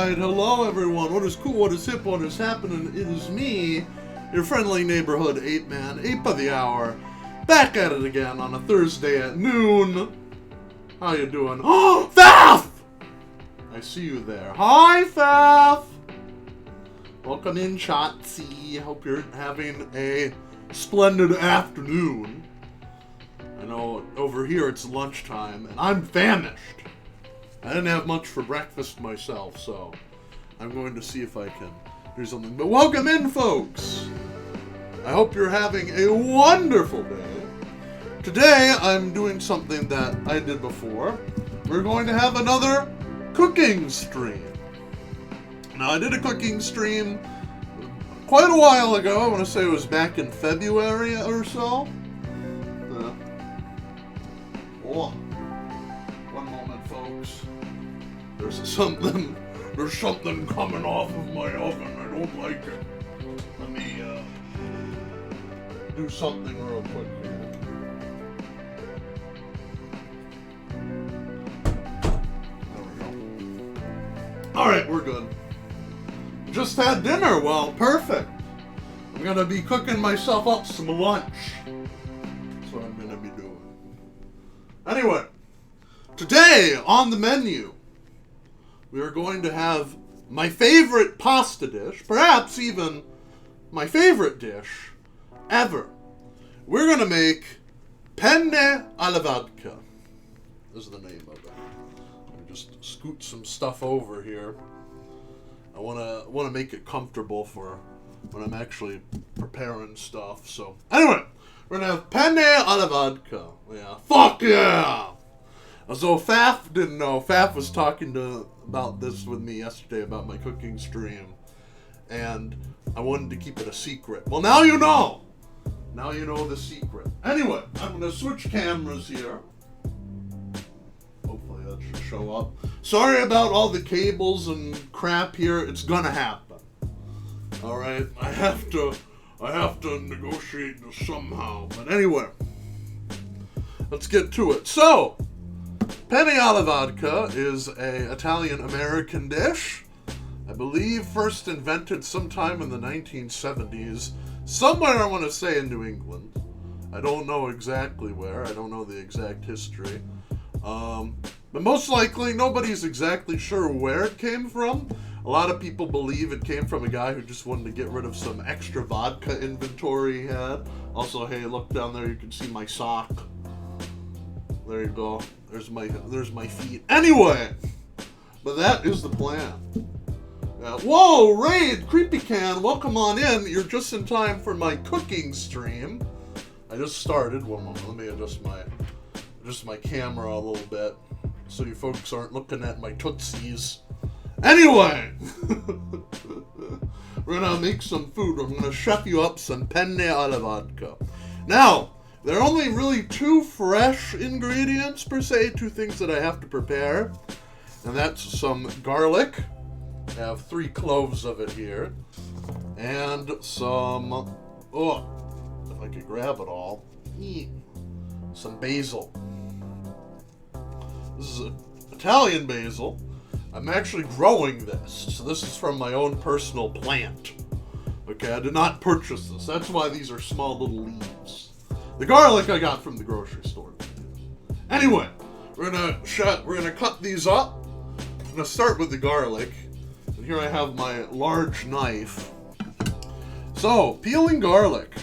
Alright, hello everyone. What is cool, what is hip, what is happening? It is me, your friendly neighborhood ape man, ape of the hour, back at it again on a Thursday at noon. How you doing? Oh, Faf! I see you there. Hi, Faf! Welcome in, Shotzi. Hope you're having a splendid afternoon. I know over here it's lunchtime, and I'm famished. I didn't have much for breakfast myself, so I'm going to see if I can do something. But welcome in, folks! I hope you're having a wonderful day. Today, I'm doing something that I did before. We're going to have another cooking stream. Now, I did a cooking stream quite a while ago. I want to say it was back in February or so. One moment, folks. There's something coming off of my oven. I don't like it. Let me do something real quick here. There we go. Alright, we're good. Just had dinner. Well, perfect. I'm gonna be cooking myself up some lunch. That's what I'm gonna be doing. Anyway, today on the menu, we are going to have my favorite pasta dish, perhaps even my favorite dish ever. We're going to make penne alla vodka. This is the name of it. Let me just scoot some stuff over here. I want to make it comfortable for when I'm actually preparing stuff. So anyway, we're going to have penne alla vodka. Yeah, fuck yeah! So Faf didn't know. Faf was talking about this with me yesterday about my cooking stream, and I wanted to keep it a secret. Well, now you know. Now you know the secret. Anyway, I'm going to switch cameras here. Hopefully that should show up. Sorry about all the cables and crap here. It's gonna happen. All right, I have to negotiate this somehow. But anyway, let's get to it. So, penne alla vodka is an Italian-American dish. I believe first invented sometime in the 1970s. Somewhere, I want to say, in New England. I don't know exactly where. I don't know the exact history. But most likely, nobody's exactly sure where it came from. A lot of people believe it came from a guy who just wanted to get rid of some extra vodka inventory he had. Also, hey, look down there. You can see my sock. There you go. There's my feet. Anyway, but that is the plan. Whoa, Raid, Creepy Can, welcome on in. You're just in time for my cooking stream. I just started. One moment. Let me adjust my camera a little bit so you folks aren't looking at my tootsies. Anyway, we're gonna make some food. I'm gonna chef you up some penne alla vodka. Now, there are only really two fresh ingredients, per se, two things that I have to prepare. And that's some garlic. I have 3 cloves of it here. And some, if I could grab it all, some basil. This is Italian basil. I'm actually growing this. So this is from my own personal plant. Okay, I did not purchase this. That's why these are small little leaves. The garlic I got from the grocery store. Anyway, we're gonna cut these up. I'm gonna start with the garlic. And here I have my large knife. So, peeling garlic.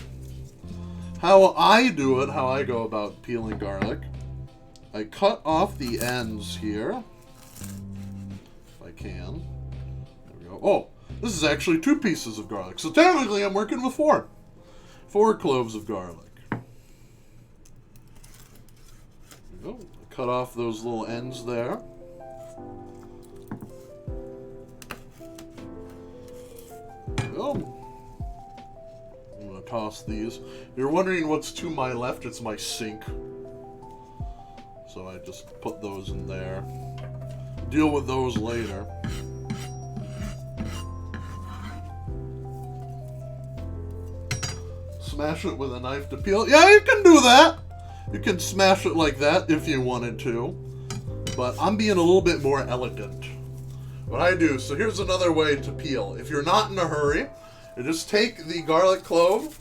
How I do it, how I go about peeling garlic. I cut off the ends here. If I can. There we go. Oh, this is actually 2 pieces of garlic. So technically I'm working with 4. 4 cloves of garlic. Oh, cut off those little ends there. There we go. I'm going to toss these. If you're wondering what's to my left, it's my sink. So I just put those in there. Deal with those later. Smash it with a knife to peel. Yeah, you can do that. You can smash it like that if you wanted to. But I'm being a little bit more elegant what I do, so here's another way to peel. If you're not in a hurry, you just take the garlic clove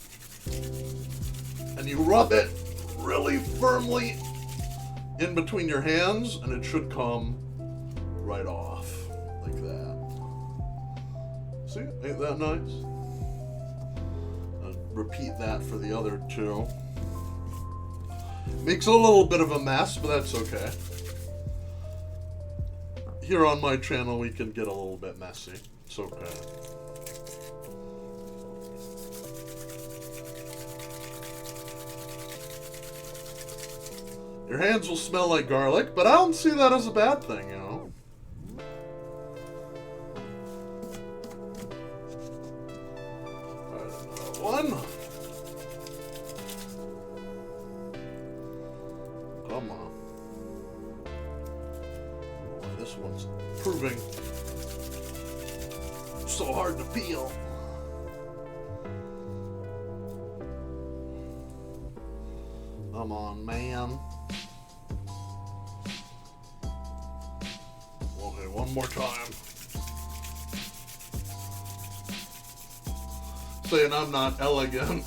and you rub it really firmly in between your hands, and it should come right off like that. See? Ain't that nice? Repeat that for the other two. Makes a little bit of a mess, but that's okay. Here on my channel, we can get a little bit messy. It's okay. Your hands will smell like garlic, but I don't see that as a bad thing, you know? Alright, another one. Come on. Boy, this one's proving so hard to peel. Come on, man. Okay, one more time. Saying I'm not elegant.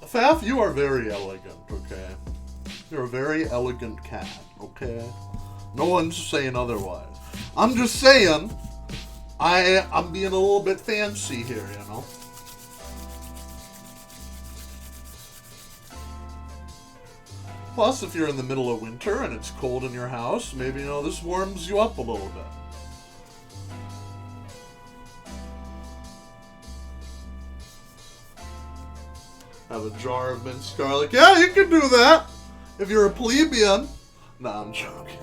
Faf, you are very elegant, okay? You're a very elegant cat, okay? No one's saying otherwise. I'm just saying, I'm being a little bit fancy here, you know? Plus, if you're in the middle of winter and it's cold in your house, maybe, you know, this warms you up a little bit. Have a jar of minced garlic. Yeah, you can do that if you're a plebeian. Nah, I'm joking.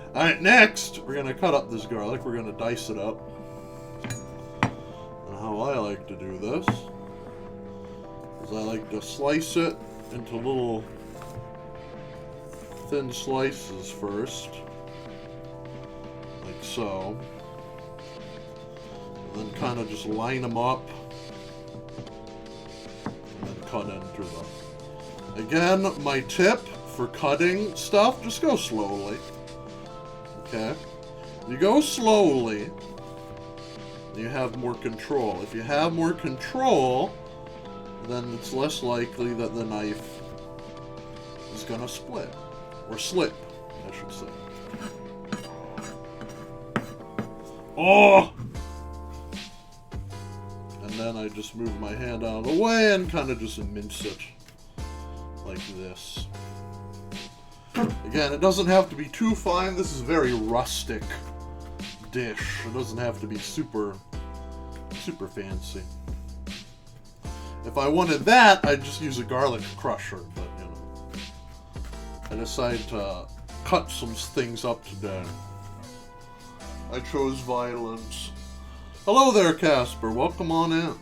Alright, next, we're going to cut up this garlic. We're going to dice it up. And how I like to do this is I like to slice it into little thin slices first, like so, and then kind of just line them up, and then cut into them. Again, my tip for cutting stuff, just go slowly, okay? You go slowly, you have more control. If you have more control, then it's less likely that the knife is gonna split. Or slip, I should say. Oh! And then I just move my hand out of the way and kind of just mince it like this. Again, it doesn't have to be too fine. This is a very rustic dish. It doesn't have to be super fancy. If I wanted that, I'd just use a garlic crusher, but you know. I decided to cut some things up today. I chose violence. Hello there, Casper. Welcome on in.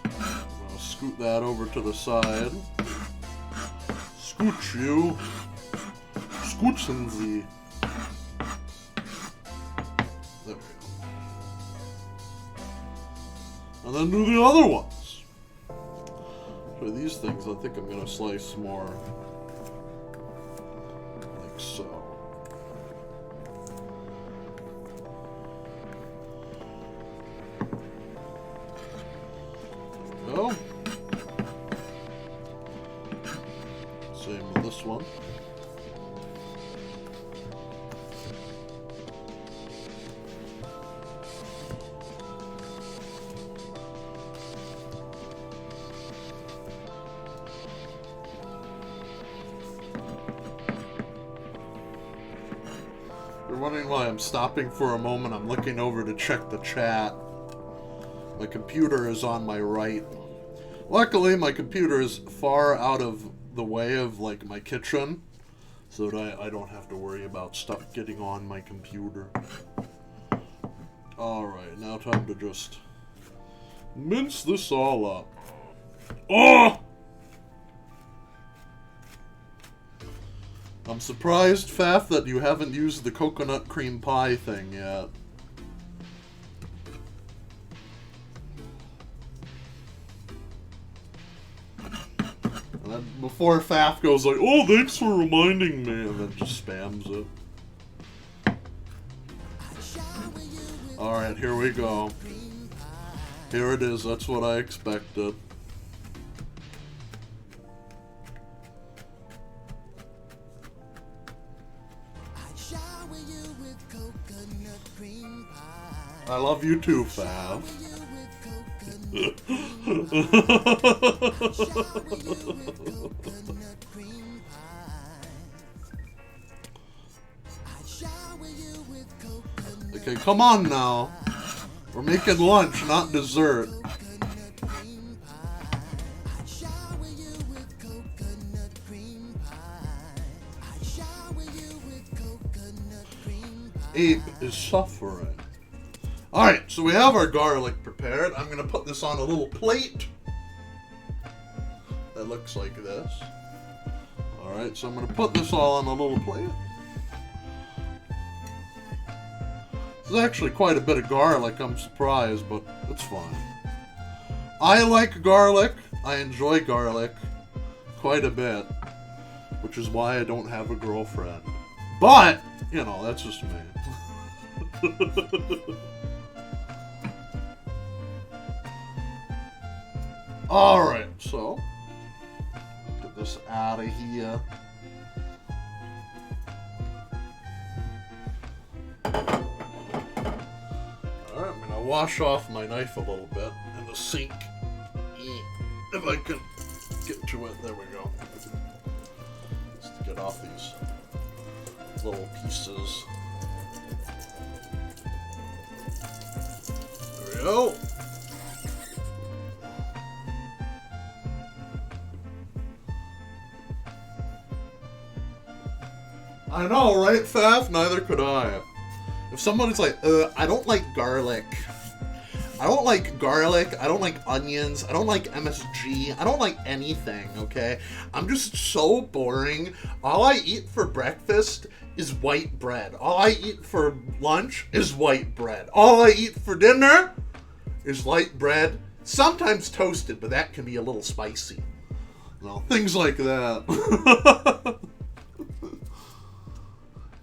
I'm gonna scoot that over to the side. Scooch you. Scoochen Sie. There we go. And then do the other ones. For these things, I think I'm gonna slice more. So, go. Same with this one. Wondering why I'm stopping for a moment. I'm looking over to check the chat. My computer is on my right. Luckily, my computer is far out of the way of, like, my kitchen, so that I don't have to worry about stuff getting on my computer. Alright, now time to just mince this all up. Oh! I'm surprised, Faf, that you haven't used the coconut cream pie thing yet. And then before Faf goes like, oh, thanks for reminding me, and then just spams it. Alright, here we go. Here it is, that's what I expected. I love you too, Faf. Okay, come on now. We're making lunch, not dessert. Ape is suffering. Alright, so we have our garlic prepared. I'm going to put this on a little plate that looks like this. Alright, so I'm going to put this all on a little plate. There's actually quite a bit of garlic, I'm surprised, but it's fine. I like garlic. I enjoy garlic quite a bit, which is why I don't have a girlfriend. But, you know, that's just me. Alright, so get this out of here. Alright, I'm gonna wash off my knife a little bit in the sink. If I can get to it, there we go. Just to get off these little pieces. There we go. I know, right, Faf? Neither could I. If someone's like, I don't like garlic. I don't like garlic. I don't like onions. I don't like MSG. I don't like anything, okay? I'm just so boring. All I eat for breakfast is white bread. All I eat for lunch is white bread. All I eat for dinner is light bread. Sometimes toasted, but that can be a little spicy. You know, things like that.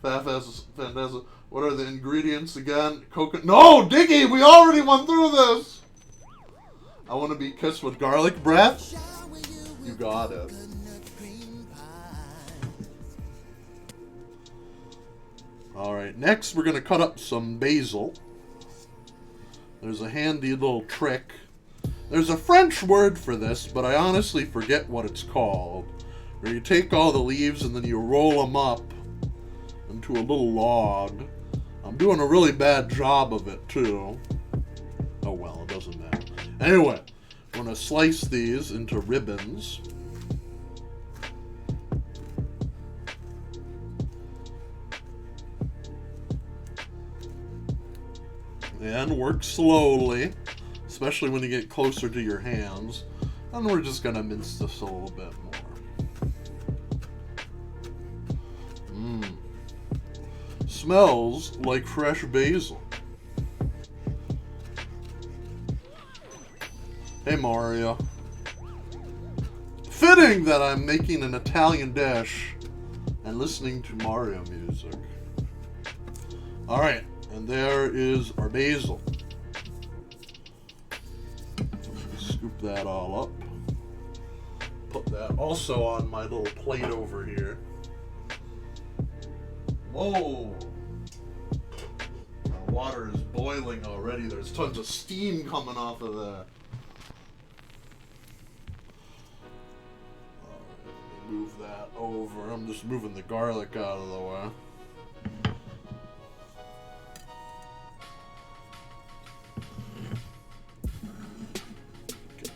Fantastic. What are the ingredients again? Coconut. No, Diggy, we already went through this. I want to be kissed with garlic breath. You got it. Alright, next we're going to cut up some basil. There's a handy little trick. There's a French word for this, but I honestly forget what it's called. Where you take all the leaves and then you roll them up into a little log. I'm doing a really bad job of it too. Oh well, it doesn't matter. Anyway, I'm going to slice these into ribbons. And work slowly, especially when you get closer to your hands. And we're just going to mince this a little bit more. Smells like fresh basil. Hey Mario. Fitting that I'm making an Italian dish and listening to Mario music. Alright, and there is our basil. Scoop that all up. Put that also on my little plate over here. Whoa! Our water is boiling already. There's tons of steam coming off of that. Alright, move that over. I'm just moving the garlic out of the way.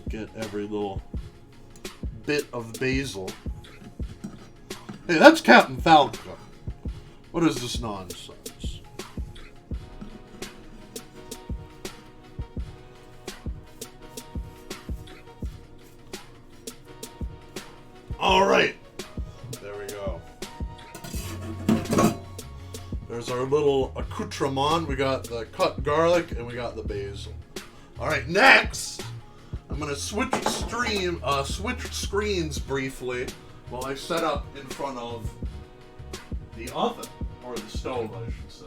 Get every little bit of basil. Hey, that's Captain Falcon. What is this nonsense? Alright. There we go. There's our little accoutrement. We got the cut garlic and we got the basil. Alright, next, I'm I'm gonna switch screens briefly while I set up in front of the oven, or the stove, I should say.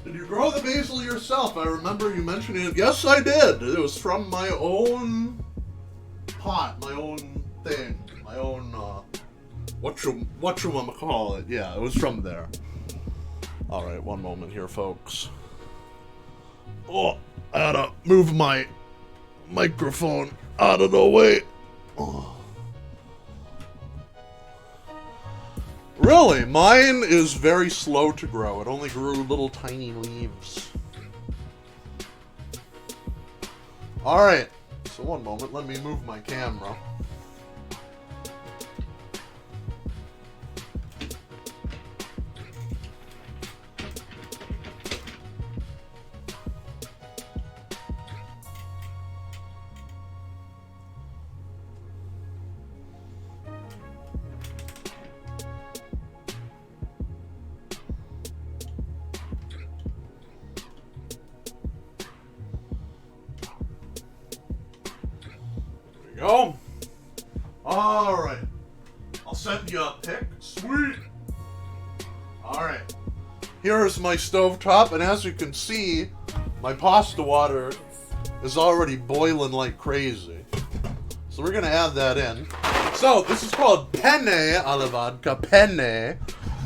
Did you grow the basil yourself? I remember you mentioning it. Yes, I did. It was from my own pot, my own thing, my own, whatchamacallit. Yeah, it was from there. Alright, one moment here, folks. Oh, I gotta move my microphone out of the way. Oh. Really, mine is very slow to grow. It only grew little tiny leaves. Alright, so one moment, let me move my camera. Go. Alright. I'll send you a pic. Sweet. Alright. Here's my stovetop, and as you can see, my pasta water is already boiling like crazy. So we're gonna add that in. So, this is called penne alla vodka. Penne.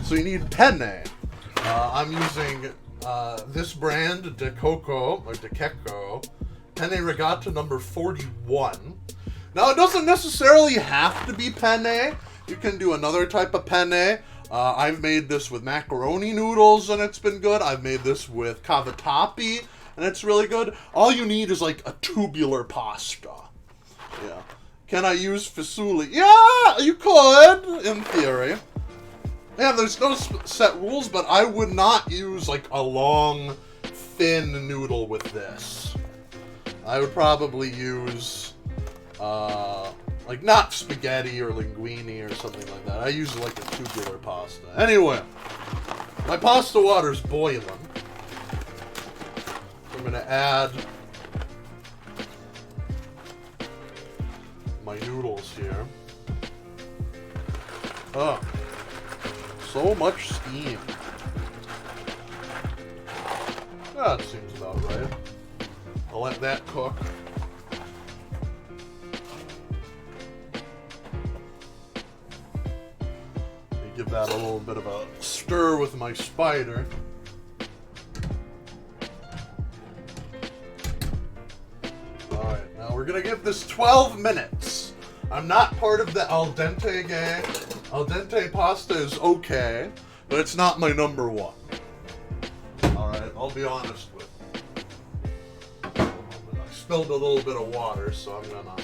So you need penne. I'm using this brand, De Coco, or De Checco. Penne Regatta number 41. Now, it doesn't necessarily have to be penne. You can do another type of penne. I've made this with macaroni noodles, and it's been good. I've made this with cavatappi, and it's really good. All you need is, like, a tubular pasta. Yeah. Can I use fasuli? Yeah, you could, in theory. Yeah, there's no set rules, but I would not use, like, a long, thin noodle with this. I would probably use... like not spaghetti or linguine or something like that. I use like a tubular pasta. Anyway, my pasta water's boiling. So I'm gonna add my noodles here. Oh, so much steam. That seems about right. I'll let that cook. Give that a little bit of a stir with my spider. Alright, now we're gonna give this 12 minutes. I'm not part of the al dente gang. Al dente pasta is okay, but it's not my number one. Alright, I'll be honest with you. I spilled a little bit of water, so I'm gonna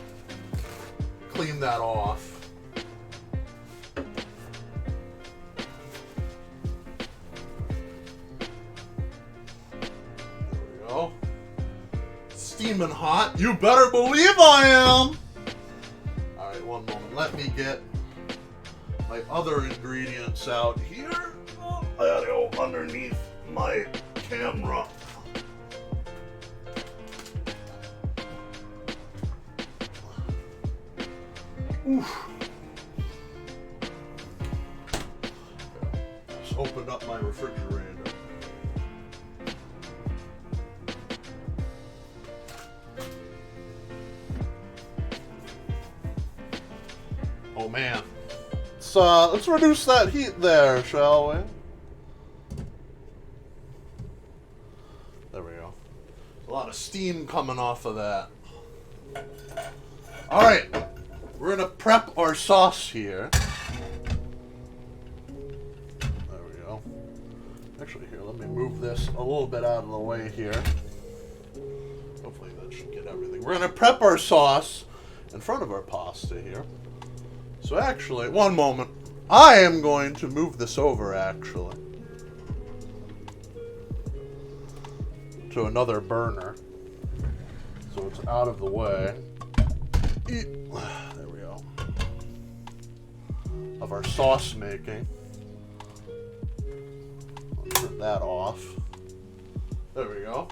clean that off. Steaming hot. You better believe I am! Alright, one moment. Let me get my other ingredients out here. Oh, I gotta go underneath my camera. Oof. Just opened up my refrigerator. Oh man. Let's reduce that heat there, shall we? There we go. A lot of steam coming off of that. Alright. We're gonna prep our sauce here. There we go. Actually, here, let me move this a little bit out of the way here. Hopefully that should get everything. We're gonna prep our sauce in front of our pasta here. So actually, one moment. I am going to move this over, actually, to another burner, so it's out of the way. There we go. Of our sauce making. I'll turn that off. There we go.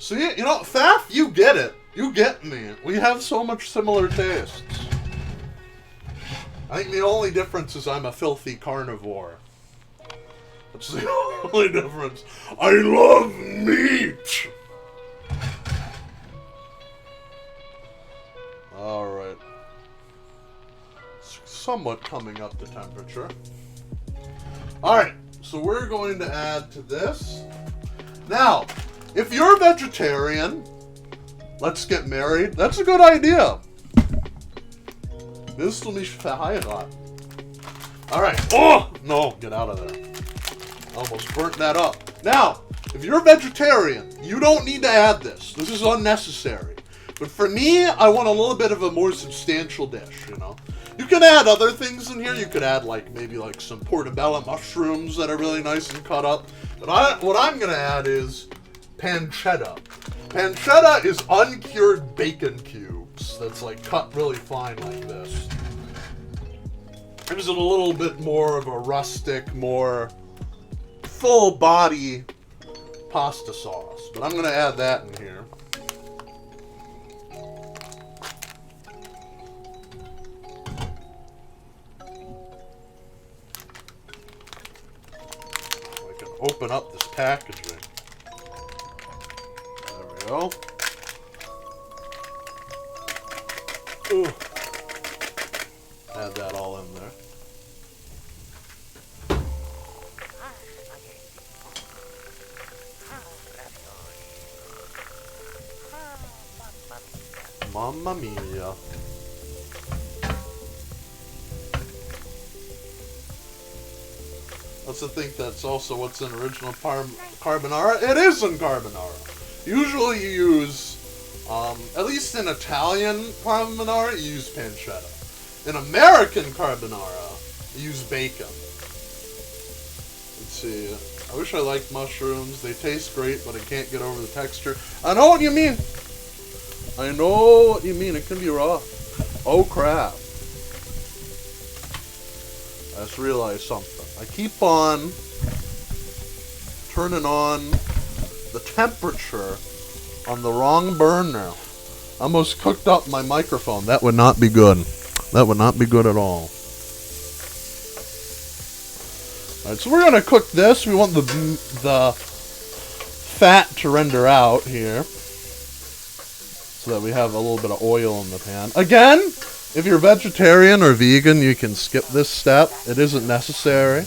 See, you know, Faf, you get it. You get me. We have so much similar tastes. I think the only difference is I'm a filthy carnivore. That's the only difference. I love meat! Alright. It's somewhat coming up to temperature. Alright, so we're going to add to this. Now, if you're a vegetarian, let's get married. That's a good idea. This will be verheiratet. Alright. Oh! No, get out of there. Almost burnt that up. Now, if you're a vegetarian, you don't need to add this. This is unnecessary. But for me, I want a little bit of a more substantial dish, you know. You can add other things in here. You could add, like, maybe like some portobello mushrooms that are really nice and cut up. But what I'm going to add is pancetta. Pancetta is uncured bacon cubes that's like cut really fine like this. Gives it a little bit more of a rustic, more full body pasta sauce. But I'm going to add that in here. I can open up this packaging. There we go. Ooh. Add that all in there. Mamma mia. Let's think that's also what's in original carbonara. It is in carbonara. Usually you use, at least in Italian carbonara, you use pancetta. In American carbonara, you use bacon. Let's see. I wish I liked mushrooms. They taste great, but I can't get over the texture. I know what you mean. I know what you mean. It can be raw. Oh, crap. I just realized something. I keep on turning on the temperature on the wrong burner. Almost cooked up my microphone. That would not be good. That would not be good at all. Alright, so we're going to cook this. We want the fat to render out here, so that we have a little bit of oil in the pan. Again, if you're vegetarian or vegan, you can skip this step. It isn't necessary.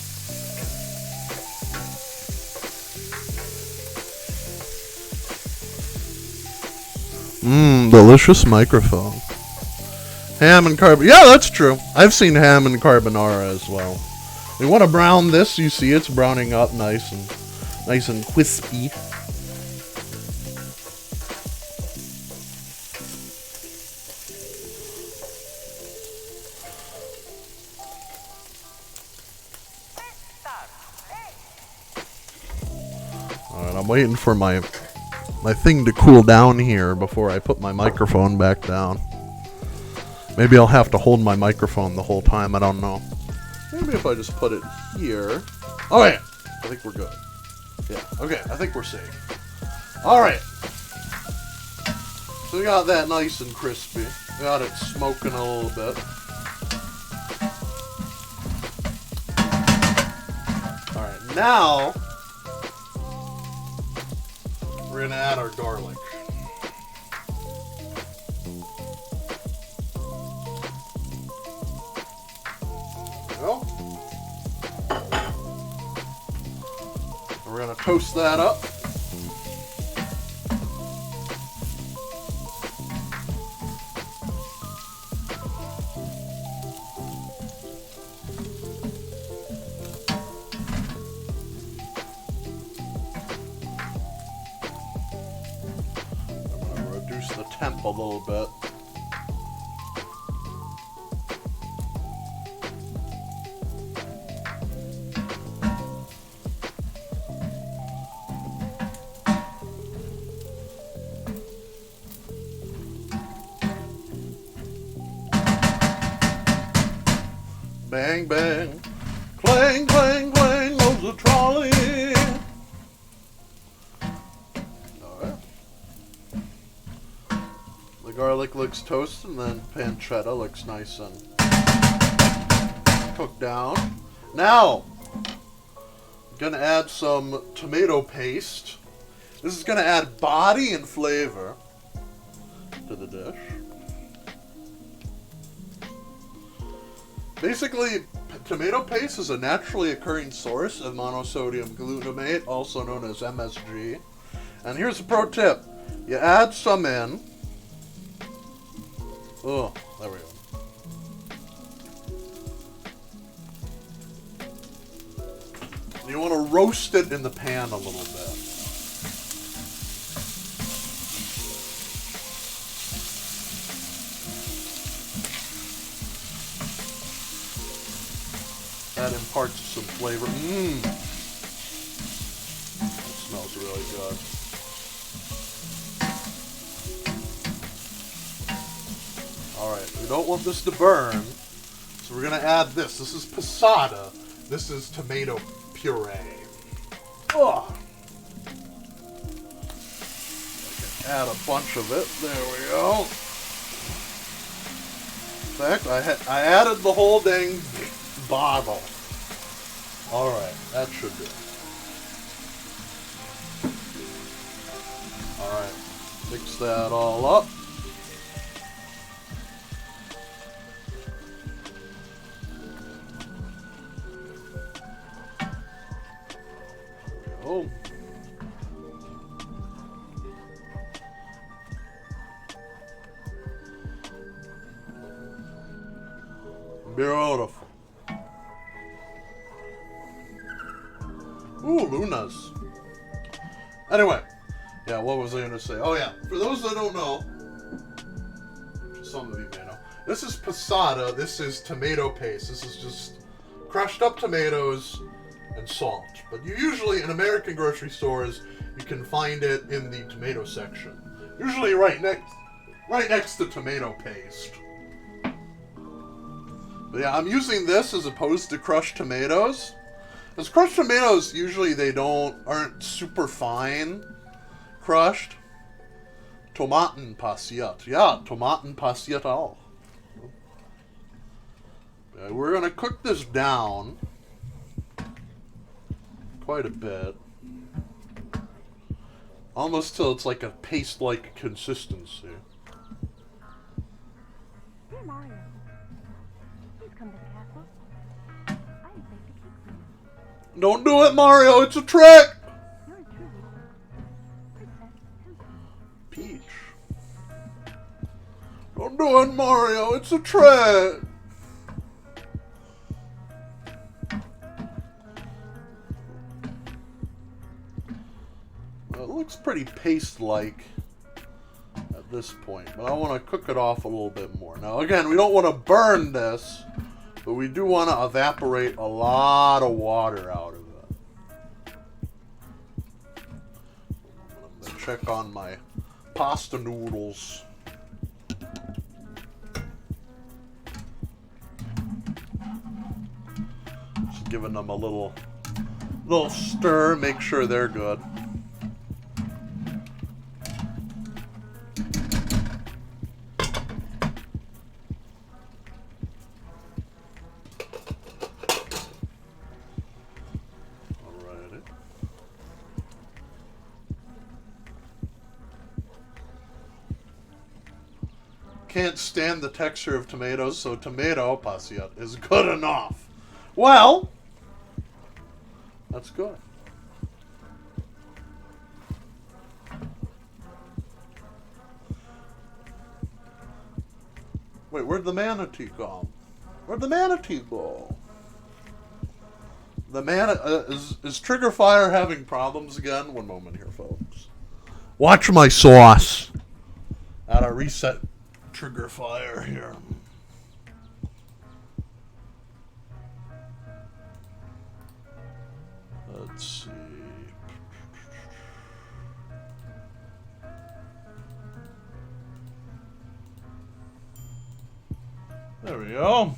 Delicious microphone. Ham and carbonara. Yeah, that's true. I've seen ham and carbonara as well. We want to brown this. You see it's browning up nice and crispy. Alright, I'm waiting for my thing to cool down here before I put my microphone back down. Maybe I'll have to hold my microphone the whole time, I don't know. Maybe if I just put it here. Oh yeah, I think we're good. Yeah, okay, I think we're safe. Alright. So we got that nice and crispy. We got it smoking a little bit. Alright, now we're going to add our garlic. There we go. We're going to toast that up. The temp a little bit. Bang, bang, clang, clang, clang goes the trolley. All right. The garlic looks toasted, and then pancetta looks nice and cooked down. Now, I'm gonna add some tomato paste. This is gonna add body and flavor to the dish. Basically, tomato paste is a naturally occurring source of monosodium glutamate, also known as MSG. And here's a pro tip. You add some in. Oh, there we go. You want to roast it in the pan a little bit. That imparts some flavor. It smells really good. Alright, we don't want this to burn, so we're going to add this. This is passata. This is tomato puree. Oh. Add a bunch of it. There we go. In fact, I added the whole dang bottle. Alright, that should do. Alright, mix that all up. Oh. Beautiful. Ooh, Lunas. Anyway, yeah, what was I going to say? Oh, yeah, for those that don't know, some of you may know, this is passata, this is tomato paste. This is just crushed up tomatoes and salt. But you usually, in American grocery stores, you can find it in the tomato section. Usually right next to tomato paste. But yeah, I'm using this as opposed to crushed tomatoes. Because crushed tomatoes, usually they aren't super fine crushed. Tomaten passiert. Yeah, Tomaten passiert auch. Okay, we're going to cook this down quite a bit. Almost till it's like a paste-like consistency. Dear Mario, please come to the castle. I have baked a cake for you. Don't do it, Mario! It's a trick! Yours truly, Princess Peach. Peach. Don't do it, Mario! It's a trick! It looks pretty paste-like at this point, but I want to cook it off a little bit more. Now, again, we don't want to burn this, but we do want to evaporate a lot of water out of it. I'm going to check on my pasta noodles. Just giving them a little stir, make sure they're good. Can't stand the texture of tomatoes, so tomato passiert is good enough. Well, that's good. Wait, where'd the manatee go? Where'd the manatee go? Is Trigger Fire having problems again? One moment here, folks. Watch my sauce. Gotta reset Trigger Fire here. Let's see. There we go.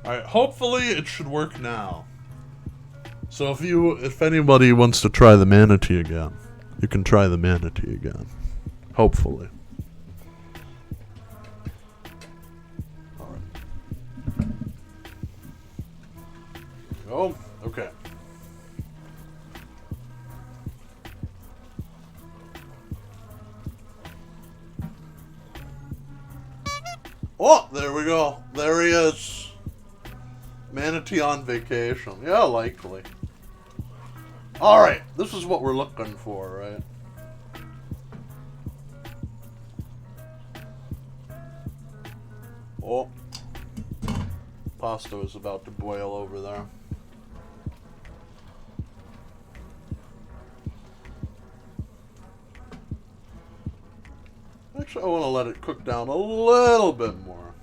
Alright, hopefully it should work now. So if anybody wants to try the manatee again, you can try the manatee again. Hopefully. go. Okay. Oh, there we go. There he is. Manatee on vacation. Yeah, likely. Alright, this is what we're looking for, right? Oh. Pasta is about to boil over there. Actually, I want to let it cook down a little bit more.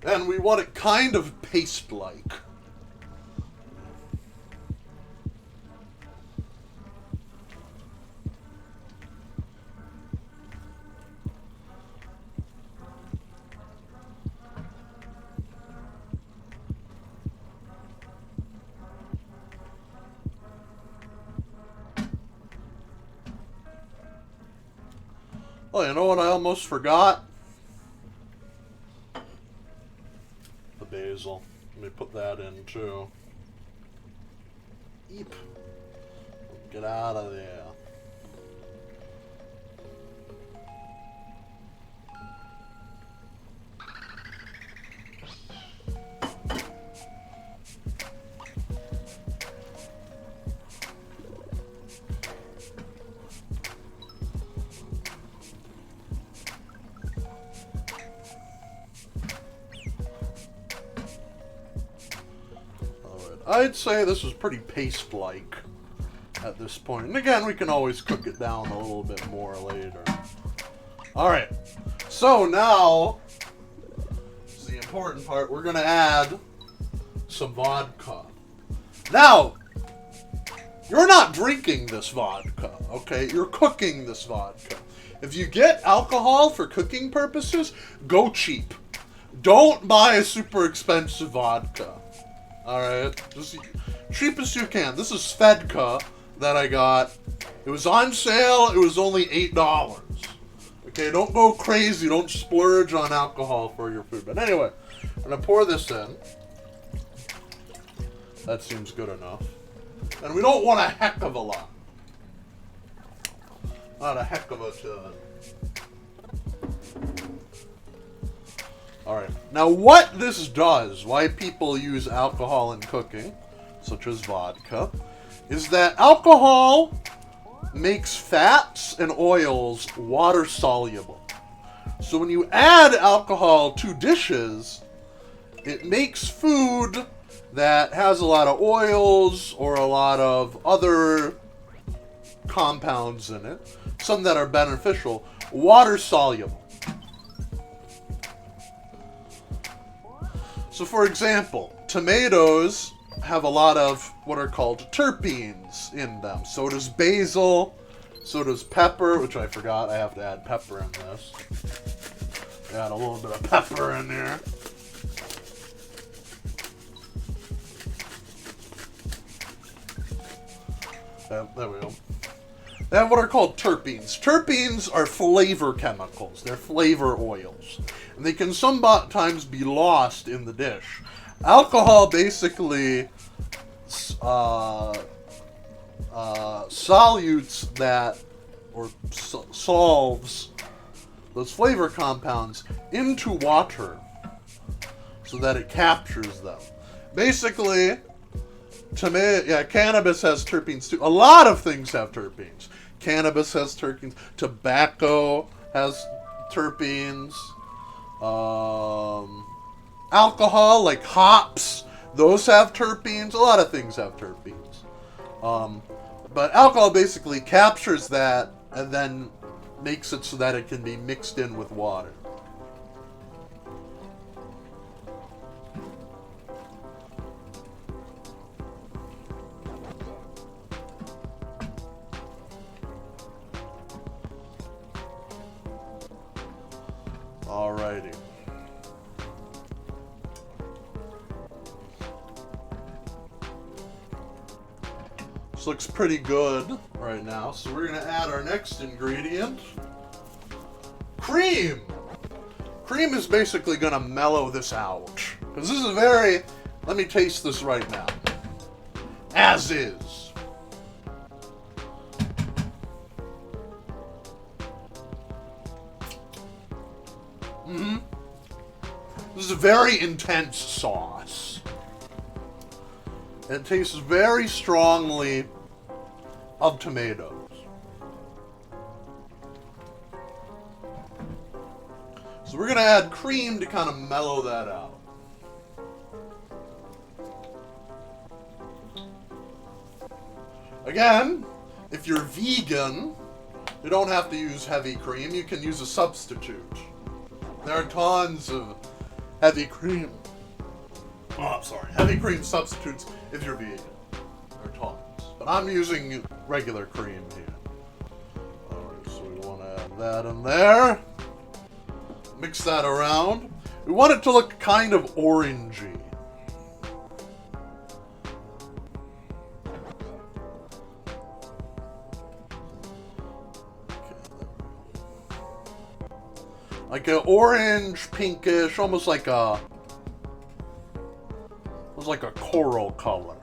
And we want it kind of paste-like. Oh, you know what I almost forgot? The basil. Let me put that in too. Eep. Get out of there. I'd say this is pretty paste-like at this point. And again, we can always cook it down a little bit more later. Alright, so now, this is the important part, we're going to add some vodka. Now, you're not drinking this vodka, okay? You're cooking this vodka. If you get alcohol for cooking purposes, go cheap. Don't buy a super expensive vodka. Alright, just cheap as you can. This is Svedka that I got. It was on sale. It was only $8. Okay, don't go crazy. Don't splurge on alcohol for your food. But anyway, I'm going to pour this in. That seems good enough. And we don't want a heck of a lot. Not a heck of a ton. Alright, now what this does, why people use alcohol in cooking, such as vodka, is that alcohol makes fats and oils water soluble. So when you add alcohol to dishes, it makes food that has a lot of oils or a lot of other compounds in it, some that are beneficial, water soluble. So for example, tomatoes have a lot of what are called terpenes in them. So does basil, so does pepper, which I forgot I have to add pepper in this. Add a little bit of pepper in there. There we go. They have what are called terpenes. Terpenes are flavor chemicals. They're flavor oils. And they can sometimes be lost in the dish. Alcohol basically solutes that, or solves those flavor compounds into water so that it captures them. Basically, cannabis has terpenes too. A lot of things have terpenes. Cannabis has terpenes. Tobacco has terpenes. Alcohol, like hops, those have terpenes. A lot of things have terpenes. But alcohol basically captures that and then makes it so that it can be mixed in with water. Alrighty. This looks pretty good right now, so we're going to add our next ingredient. Cream! Cream is basically going to mellow this out. Because this is very... Let me taste this right now. as is. This is a very intense sauce. It tastes very strongly of tomatoes. So we're going to add cream to kind of mellow that out. Again, if you're vegan, you don't have to use heavy cream. You can use a substitute. There are tons of heavy cream. Oh, I'm sorry. Heavy cream substitutes if you're vegan. There are tons. But I'm using regular cream here. Alright, so we want to add that in there. Mix that around. We want it to look kind of orangey. Like an orange, pinkish, almost like a coral color.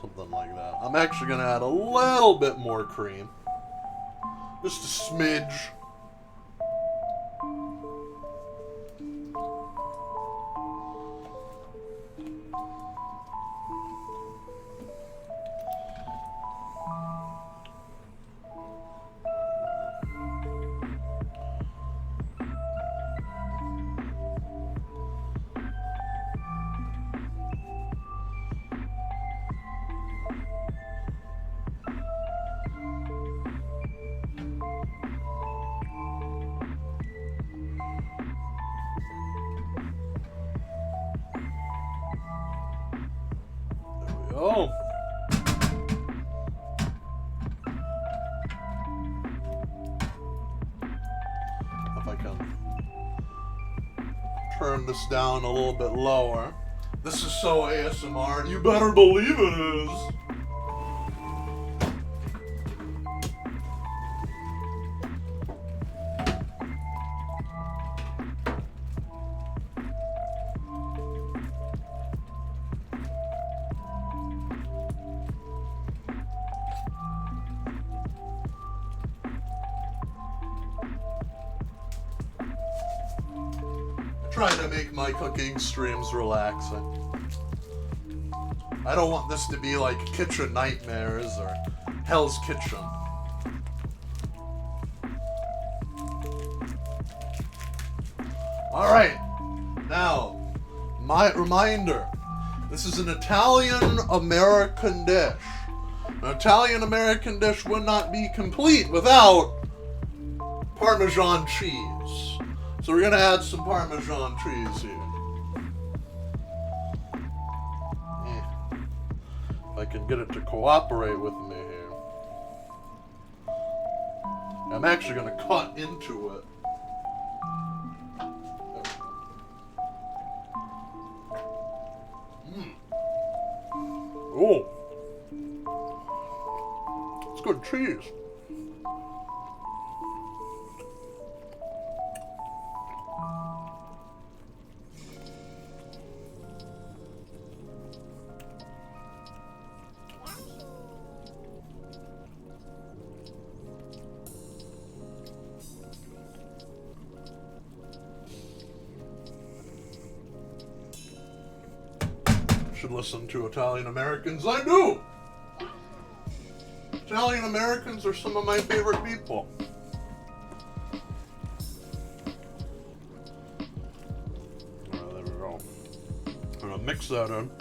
Something like that. I'm actually going to add a little bit more cream. Just a smidge. Oh. If I can turn this down a little bit lower. This is so ASMR, and you better believe it is. Trying to make my cooking streams relaxing. I don't want this to be like Kitchen Nightmares or Hell's Kitchen. Alright, now, my reminder. This is an Italian-American dish. An Italian-American dish would not be complete without Parmesan cheese. So we're going to add some Parmesan cheese here. If I can get it to cooperate with me here. I'm actually going to cut into it. Oh. It's good cheese. Should listen to Italian Americans. I do! Italian Americans are some of my favorite people. There we go. I'm gonna mix that in.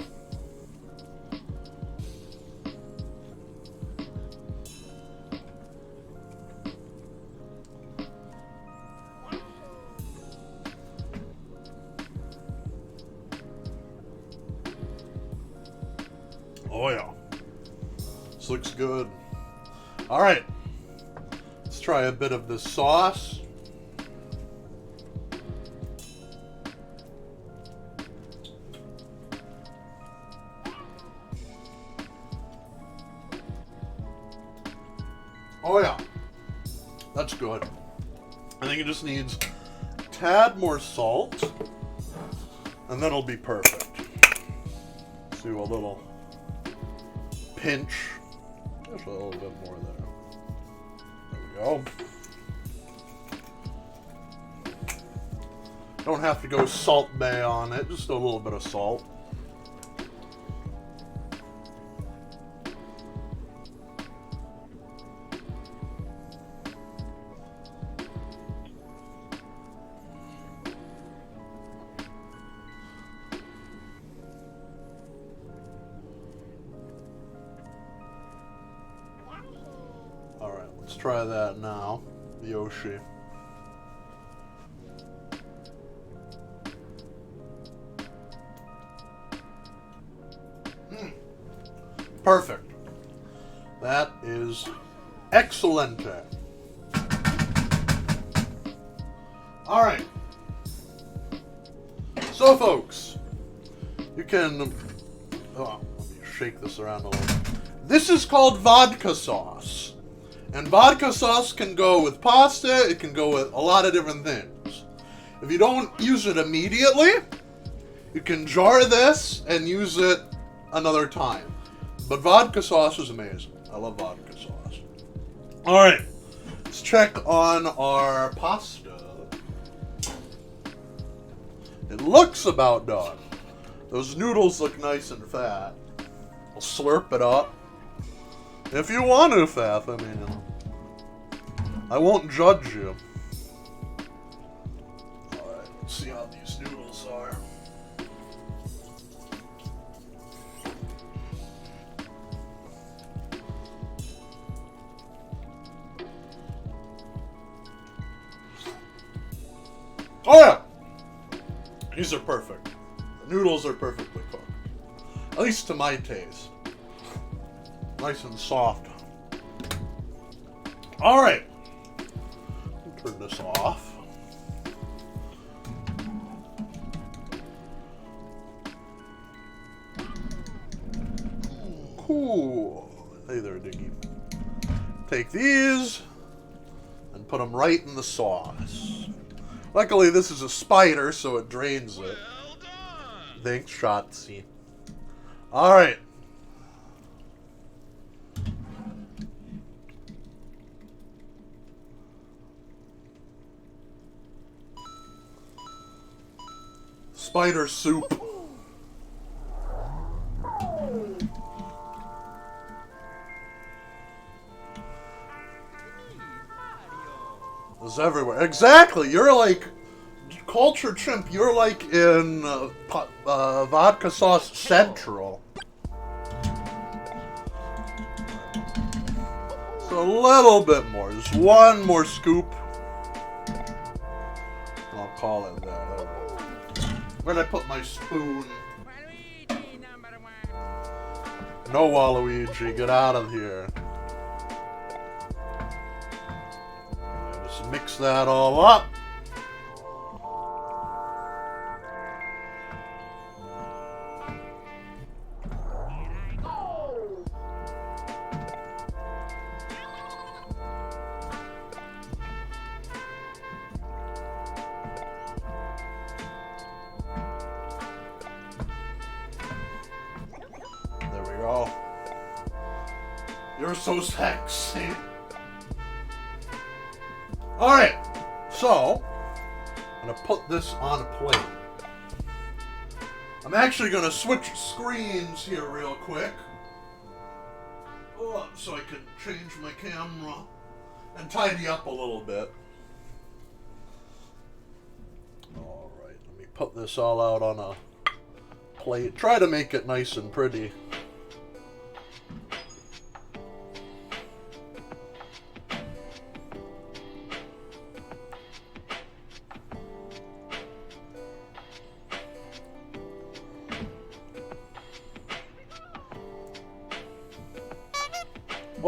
Oh yeah. This looks good. Alright. Let's try a bit of this sauce. Oh yeah, that's good. I think it just needs a tad more salt, and then it'll be perfect. Let's do a little pinch, just a little bit more there. There we go. Don't have to go Salt Bae on it, just a little bit of salt. Alright, let's try that now. Yoshi. Perfect. That is excellent. Alright. So, folks, you can... Oh, let me shake this around a little. This is called vodka sauce. And vodka sauce can go with pasta, it can go with a lot of different things. If you don't use it immediately, you can jar this and use it another time. But vodka sauce is amazing. I love vodka sauce. Alright, let's check on our pasta. It looks about done. Those noodles look nice and fat. I'll slurp it up. If you want to, Fath, I mean, I won't judge you. Alright, let's see how these noodles are. Oh yeah! These are perfect. The noodles are perfectly cooked. At least to my taste. Nice and soft. Alright. Turn this off. Cool. Hey there, Diggy. Take these and put them right in the sauce. Luckily, this is a spider, so it drains it. Well done. Thanks, Shotzi. Alright. Spider soup. It's everywhere. Exactly. You're like Culture Chimp. You're like in Vodka Sauce Central. So a little bit more. Just one more scoop. I'll call it that. Where'd I put my spoon? Waluigi #1. No, Waluigi, get out of here. Just mix that all up. There we go. You're so sexy. Alright, so I'm gonna put this on a plate. I'm actually gonna switch screens here real quick. So I can change my camera and tidy up a little bit. Alright, let me put this all out on a plate. Try to make it nice and pretty.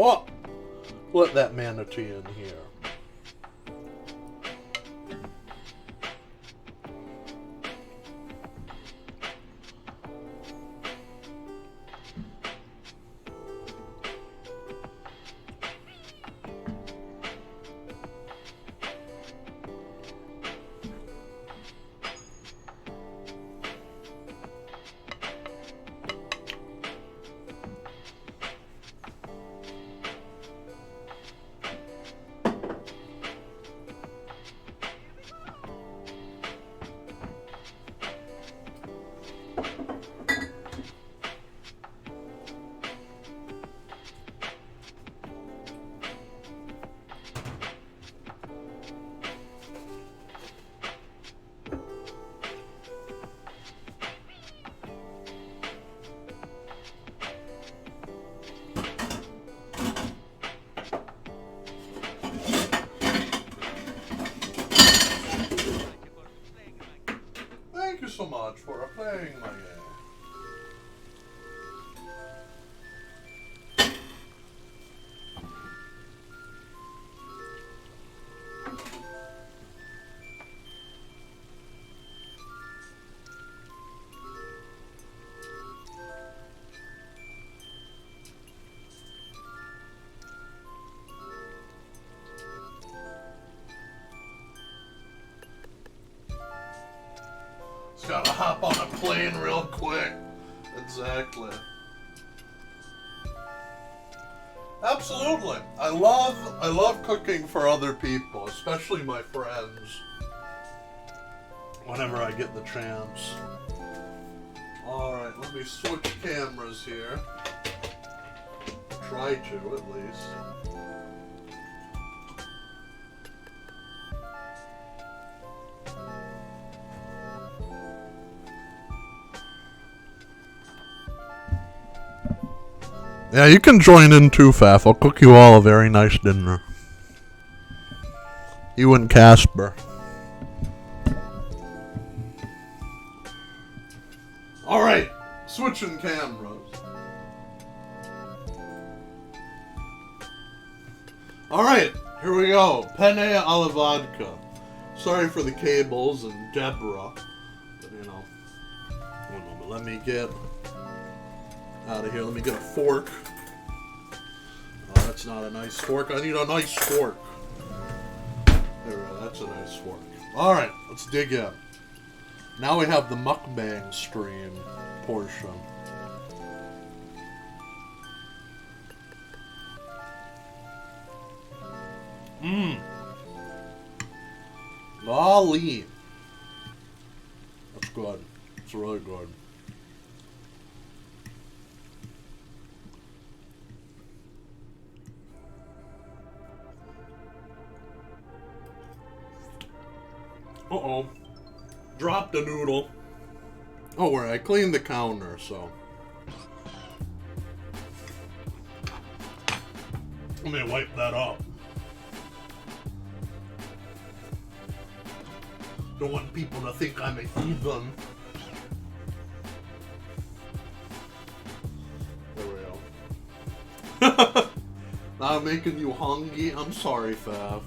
Oh! Put that manatee in here. Just gotta hop on a plane real quick. Exactly. Absolutely. I love cooking for other people, especially my friends. Whenever I get the chance. Alright, let me switch cameras here. Try to, at least. Yeah, you can join in too, Faf. I'll cook you all a very nice dinner. You and Casper. Alright, switching cameras. Alright, here we go. Penne alla vodka. Sorry for the cables and Deborah. But, you know. But let me get out of here. Let me get a fork. Oh, that's not a nice fork. I need a nice fork. There we go. That's a nice fork. Alright, let's dig in. Now we have the mukbang stream portion. Golly. That's good. It's really good. Uh-oh. Dropped a noodle. Oh, where I cleaned the counter, so. Let me wipe that up. Don't want people to think I'm a heathen. There we go. Now I'm making you hungry. I'm sorry, Fav.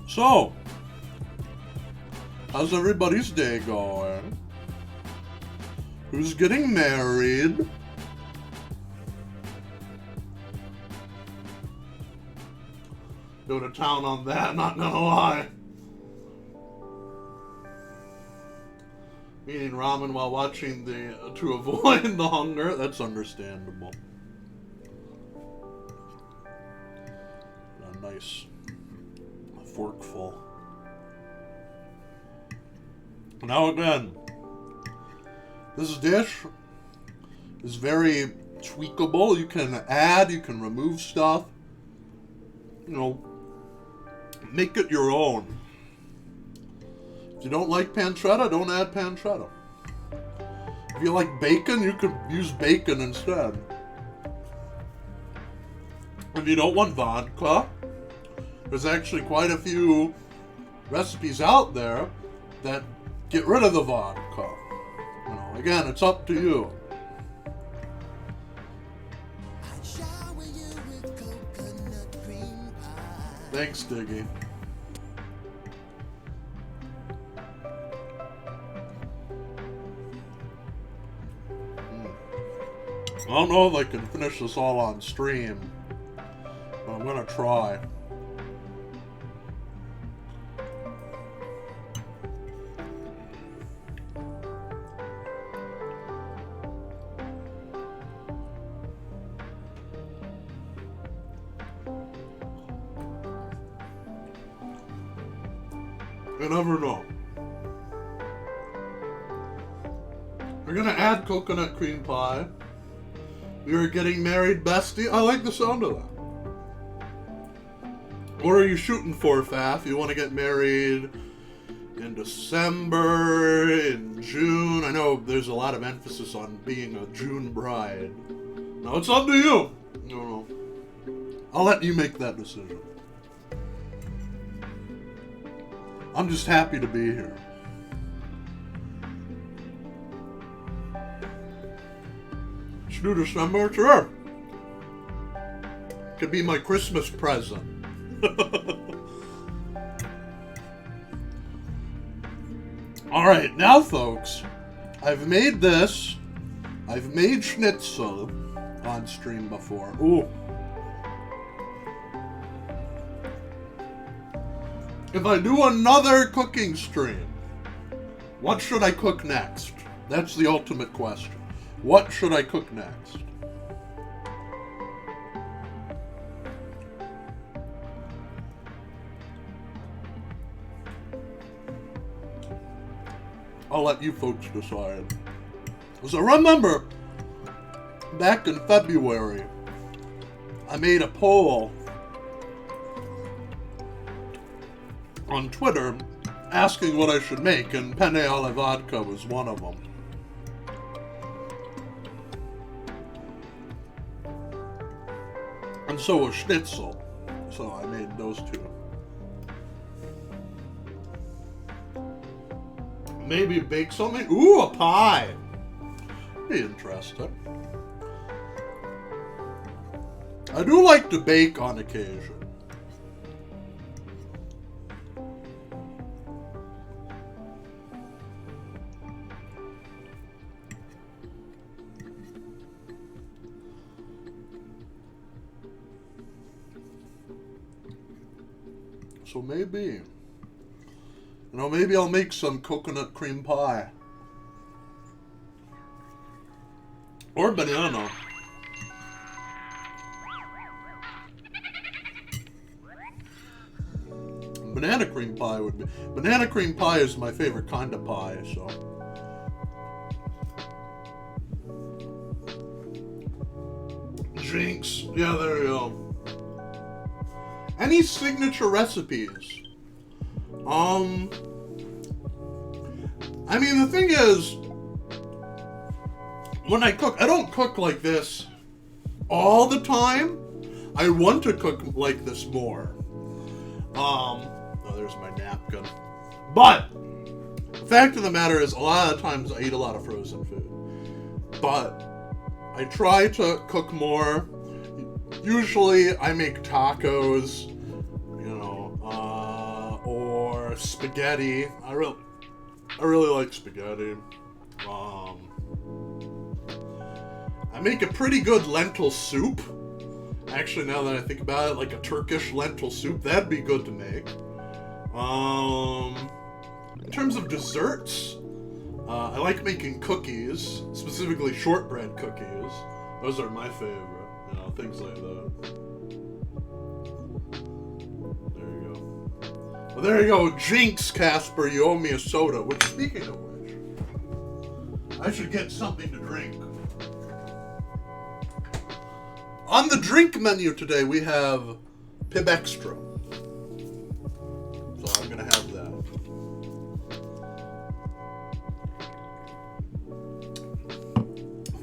So, how's everybody's day going? Who's getting married? Go to town on that, not gonna lie. Eating ramen while watching to avoid the hunger, that's understandable. A nice forkful. Now again, this dish is very tweakable. You can add, you can remove stuff. You know, make it your own. If you don't like pancetta, don't add pancetta. If you like bacon, you could use bacon instead. If you don't want vodka, there's actually quite a few recipes out there that get rid of the vodka. You know, again, it's up to you. Thanks, Diggy. I don't know if I can finish this all on stream, but I'm gonna try. You never know. We're gonna add coconut cream pie. We are getting married, bestie. I like the sound of that. What are you shooting for, Faf? You want to get married in December, in June? I know there's a lot of emphasis on being a June bride. Now it's up to you. No. I'll let you make that decision. I'm just happy to be here. Should do December? Sure. Could be my Christmas present. Alright, now folks, I've made this. I've made schnitzel on stream before. Ooh. If I do another cooking stream, what should I cook next? That's the ultimate question. What should I cook next? I'll let you folks decide. Because I remember back in February, I made a poll on Twitter asking what I should make, and penne alla vodka was one of them. And so was schnitzel. So I made those two. Maybe bake something? Ooh, a pie! Be interesting. I do like to bake on occasion. So maybe, maybe I'll make some coconut cream pie. Or banana. Banana cream pie would be. Banana cream pie is my favorite kind of pie, so. Jinx. Yeah, there you go. Any signature recipes? I mean, the thing is, when I cook, I don't cook like this all the time. I want to cook like this more. Oh, there's my napkin. But the fact of the matter is, a lot of times I eat a lot of frozen food. But I try to cook more. Usually I make tacos, or spaghetti. I really like spaghetti. I make a pretty good lentil soup. Actually, now that I think about it, like a Turkish lentil soup, that'd be good to make. In terms of desserts, I like making cookies, specifically shortbread cookies. Those are my favorite. Things like that. There you go. Well, there you go. Jinx, Casper, you owe me a soda. Which, speaking of which, I should get something to drink. On the drink menu today, we have Pib Extra. So I'm going to have that.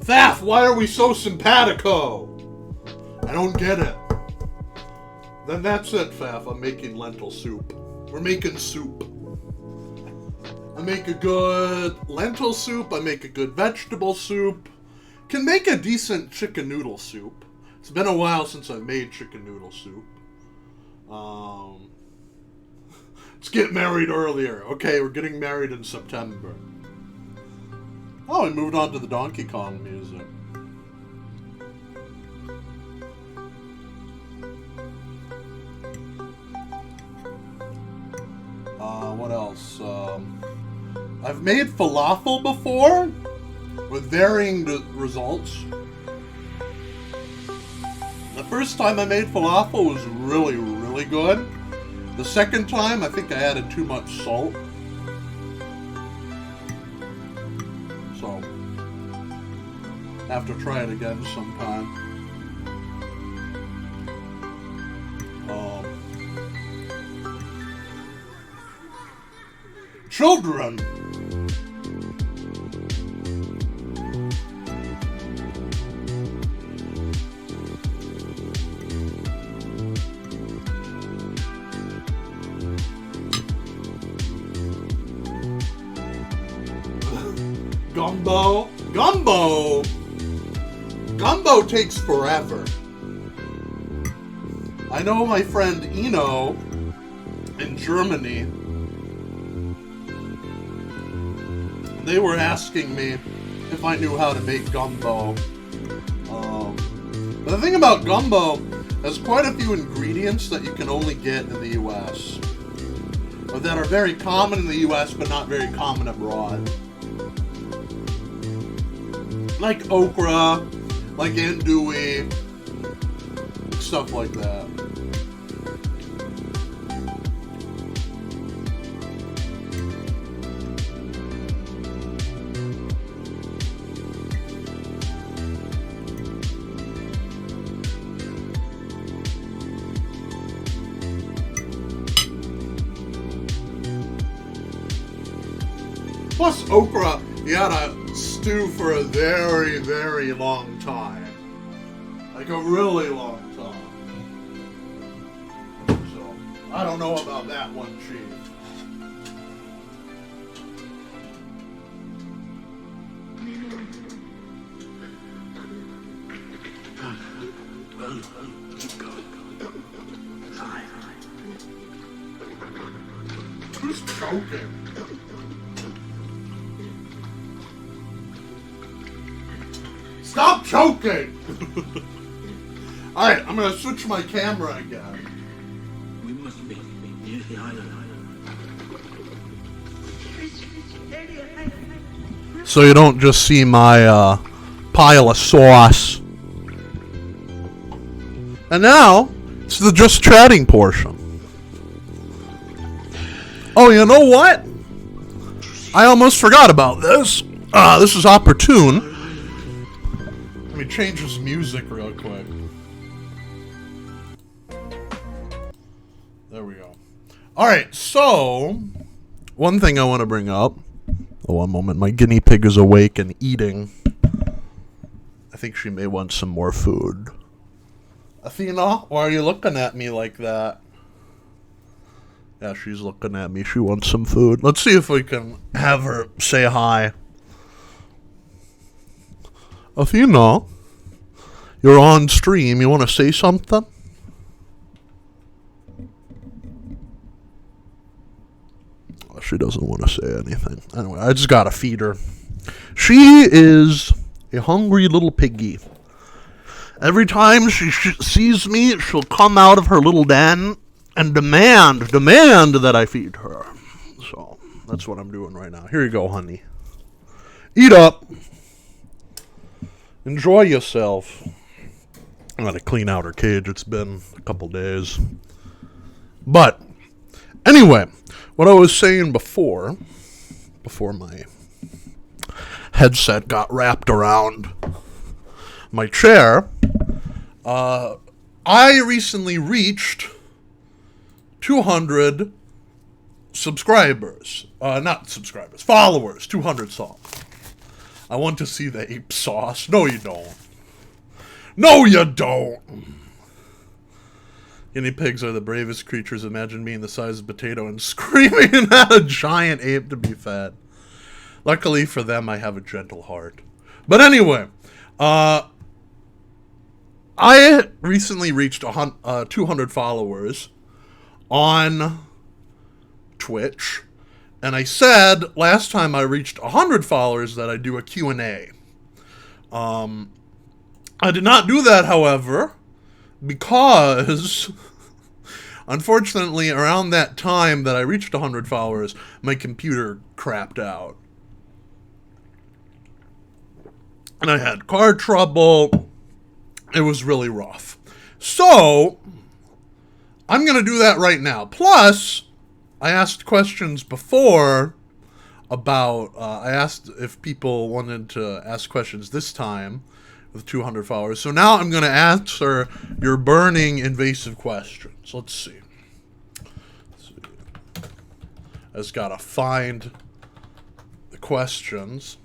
Thaf, why are we so simpatico? I don't get it. Then that's it, Faf. I'm making lentil soup. We're making soup. I make a good lentil soup. I make a good vegetable soup. Can make a decent chicken noodle soup. It's been a while since I've made chicken noodle soup. Let's get married earlier. Okay, we're getting married in September. Oh, we moved on to the Donkey Kong music. What else? I've made falafel before with varying results. The first time I made falafel was really, really good. The second time, I think I added too much salt. So, have to try it again sometime. Children. Gumbo takes forever. I know my friend Eno in Germany. they were asking me if I knew how to make gumbo. But the thing about gumbo, there's quite a few ingredients that you can only get in the U.S. or that are very common in the U.S. but not very common abroad. Like okra, like andouille, stuff like that. Plus okra, you gotta stew for a very, very long time. Like a really long time. So, I don't know about that one, Chief. Who's choking? Stop choking! Alright, I'm gonna switch my camera again. We must be near the island. So you don't just see my pile of sauce. And now, it's the just chatting portion. Oh, you know what? I almost forgot about this. This is opportune. Let me change this music real quick. There we go. Alright, so one thing I want to bring up. Oh, one moment. My guinea pig is awake and eating. I think she may want some more food. Athena, why are you looking at me like that? Yeah, she's looking at me. She wants some food. Let's see if we can have her say hi. Athena, you're on stream. You want to say something? Oh, she doesn't want to say anything. Anyway, I just gotta feed her. She is a hungry little piggy. Every time she sees me, she'll come out of her little den and demand that I feed her. So, that's what I'm doing right now. Here you go, honey. Eat up. Enjoy yourself. I'm going to clean out her cage. It's been a couple days. But, anyway, what I was saying before my headset got wrapped around my chair, I recently reached 200 subscribers. Not subscribers, followers. 200 songs. I want to see the ape sauce. No, you don't. No, you don't. Guinea pigs are the bravest creatures. Imagine being the size of a potato and screaming at a giant ape to be fed. Luckily for them, I have a gentle heart. But anyway, I recently reached 200 followers on Twitch, and I said last time I reached 100 followers that I'd do a Q&A. I did not do that, however, because unfortunately around that time that I reached 100 followers, my computer crapped out. And I had car trouble. It was really rough. So, I'm going to do that right now. Plus, I asked questions before about, I asked if people wanted to ask questions this time with 200 followers. So now I'm going to answer your burning invasive questions. Let's see. I just got to find the questions.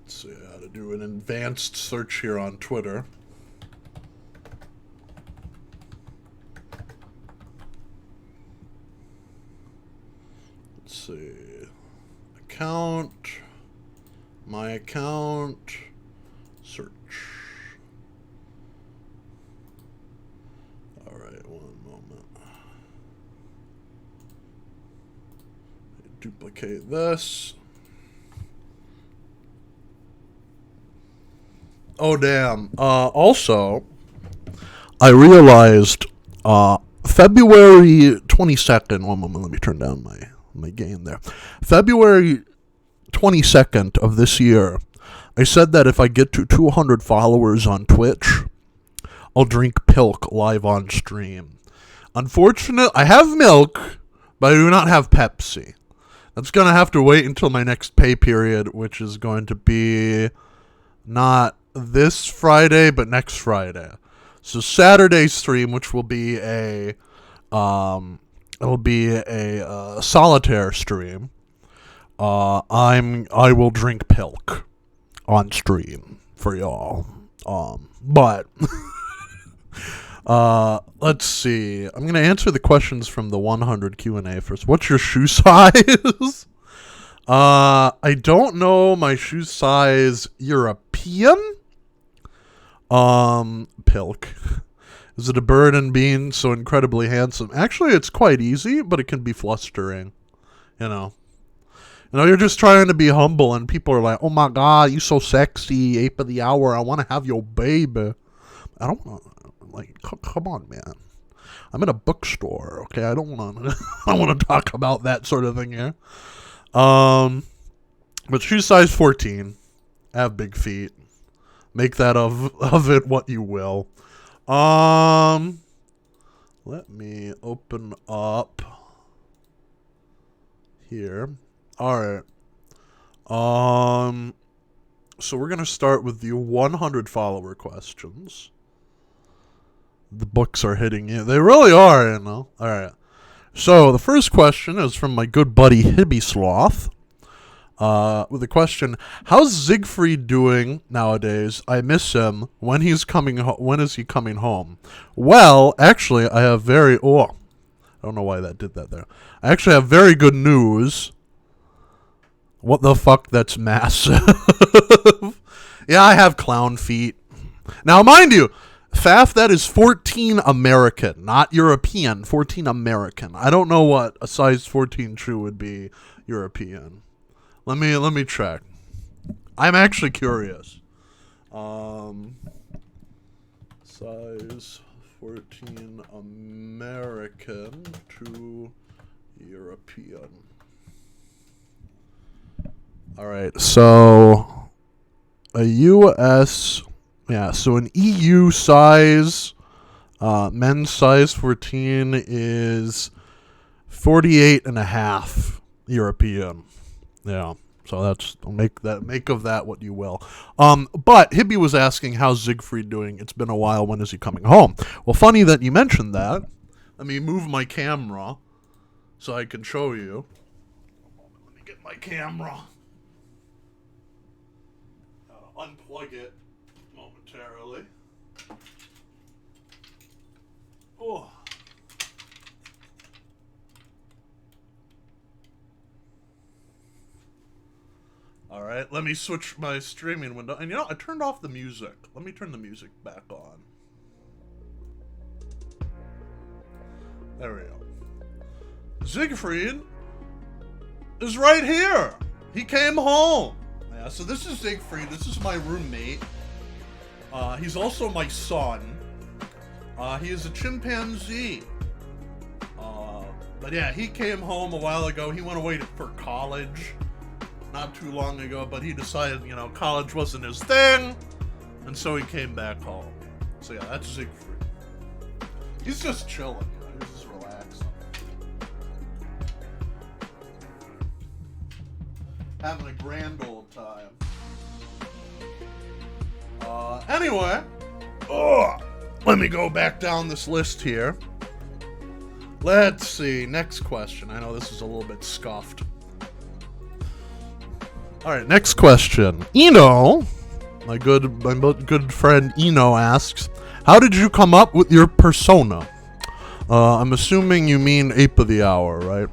Let's see how to do an advanced search here on Twitter. Let's see. Account. My account. Search. Alright, one moment. Duplicate this. Oh, damn. Also, I realized February 22nd. One moment, let me turn down my gain there. February 22nd of this year, I said that if I get to 200 followers on Twitch, I'll drink Pilk live on stream. Unfortunately, I have milk, but I do not have Pepsi. That's going to have to wait until my next pay period, which is going to be not this Friday, but next Friday. So Saturday stream, which will be a solitaire stream. I will drink Pilk on stream for y'all. But let's see. I'm going to answer the questions from the 100 Q&A first. What's your shoe size? I don't know my shoe size European. Pilk. Is it a bird and being so incredibly handsome? Actually, it's quite easy, but it can be flustering. You know, you're just trying to be humble, and people are like, "Oh my God, you so sexy, ape of the hour. I want to have your baby." I don't want to, like, come on, man. I'm in a bookstore, okay? I don't want to. I want to talk about that sort of thing here. But shoe size 14. I have big feet. Make that of it what you will. Let me open up here. All right. So we're gonna start with the 100 follower questions. The books are hitting you. They really are, you know. All right. So the first question is from my good buddy Hibby Sloth. With the question, how's Siegfried doing nowadays? I miss him. When is he coming home? Well, actually, I have I don't know why that did that there. I actually have very good news. What the fuck? That's massive. Yeah, I have clown feet. Now, mind you, Faf, that is 14 American, not European. 14 American. I don't know what a size 14 shoe would be European. Let me check. I'm actually curious. Size 14 American to European. All right, so a US, so an EU size, men's size 14 is 48.5 European. Yeah, so that's, make of that what you will. But Hibby was asking, how's Siegfried doing? It's been a while. When is he coming home? Well, funny that you mentioned that. Let me move my camera so I can show you. Let me get my camera. Unplug it momentarily. Oh. All right, let me switch my streaming window. And I turned off the music. Let me turn the music back on. There we go. Siegfried is right here. He came home. Yeah, so this is Siegfried. This is my roommate. He's also my son. He is a chimpanzee. But yeah, he came home a while ago. He went away for college not too long ago, but he decided, college wasn't his thing, and so he came back home. So yeah, that's Siegfried. He's just chilling, he's just relaxing. Having a grand old time. Anyway, let me go back down this list here. Let's see, next question. I know this is a little bit scuffed. All right, next question. Eno, my good friend Eno asks, how did you come up with your persona? I'm assuming you mean Ape of the Hour, right?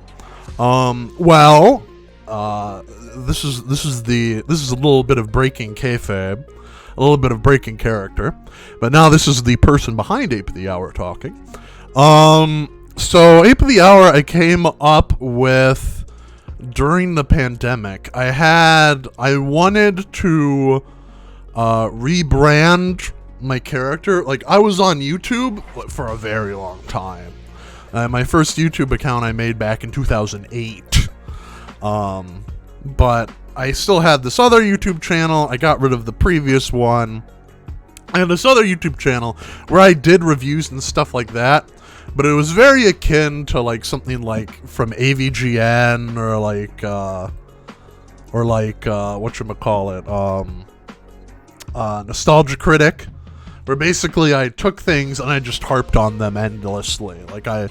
This is a little bit of breaking kayfabe, a little bit of breaking character, but now this is the person behind Ape of the Hour talking. So Ape of the Hour, I came up with during the pandemic, I wanted to rebrand my character. Like, I was on YouTube for a very long time. My first YouTube account I made back in 2008. But I still had this other YouTube channel. I got rid of the previous one. I had this other YouTube channel where I did reviews and stuff like that. But it was very akin to like something like from AVGN or whatchamacallit, Nostalgia Critic, where basically I took things and I just harped on them endlessly. Like, I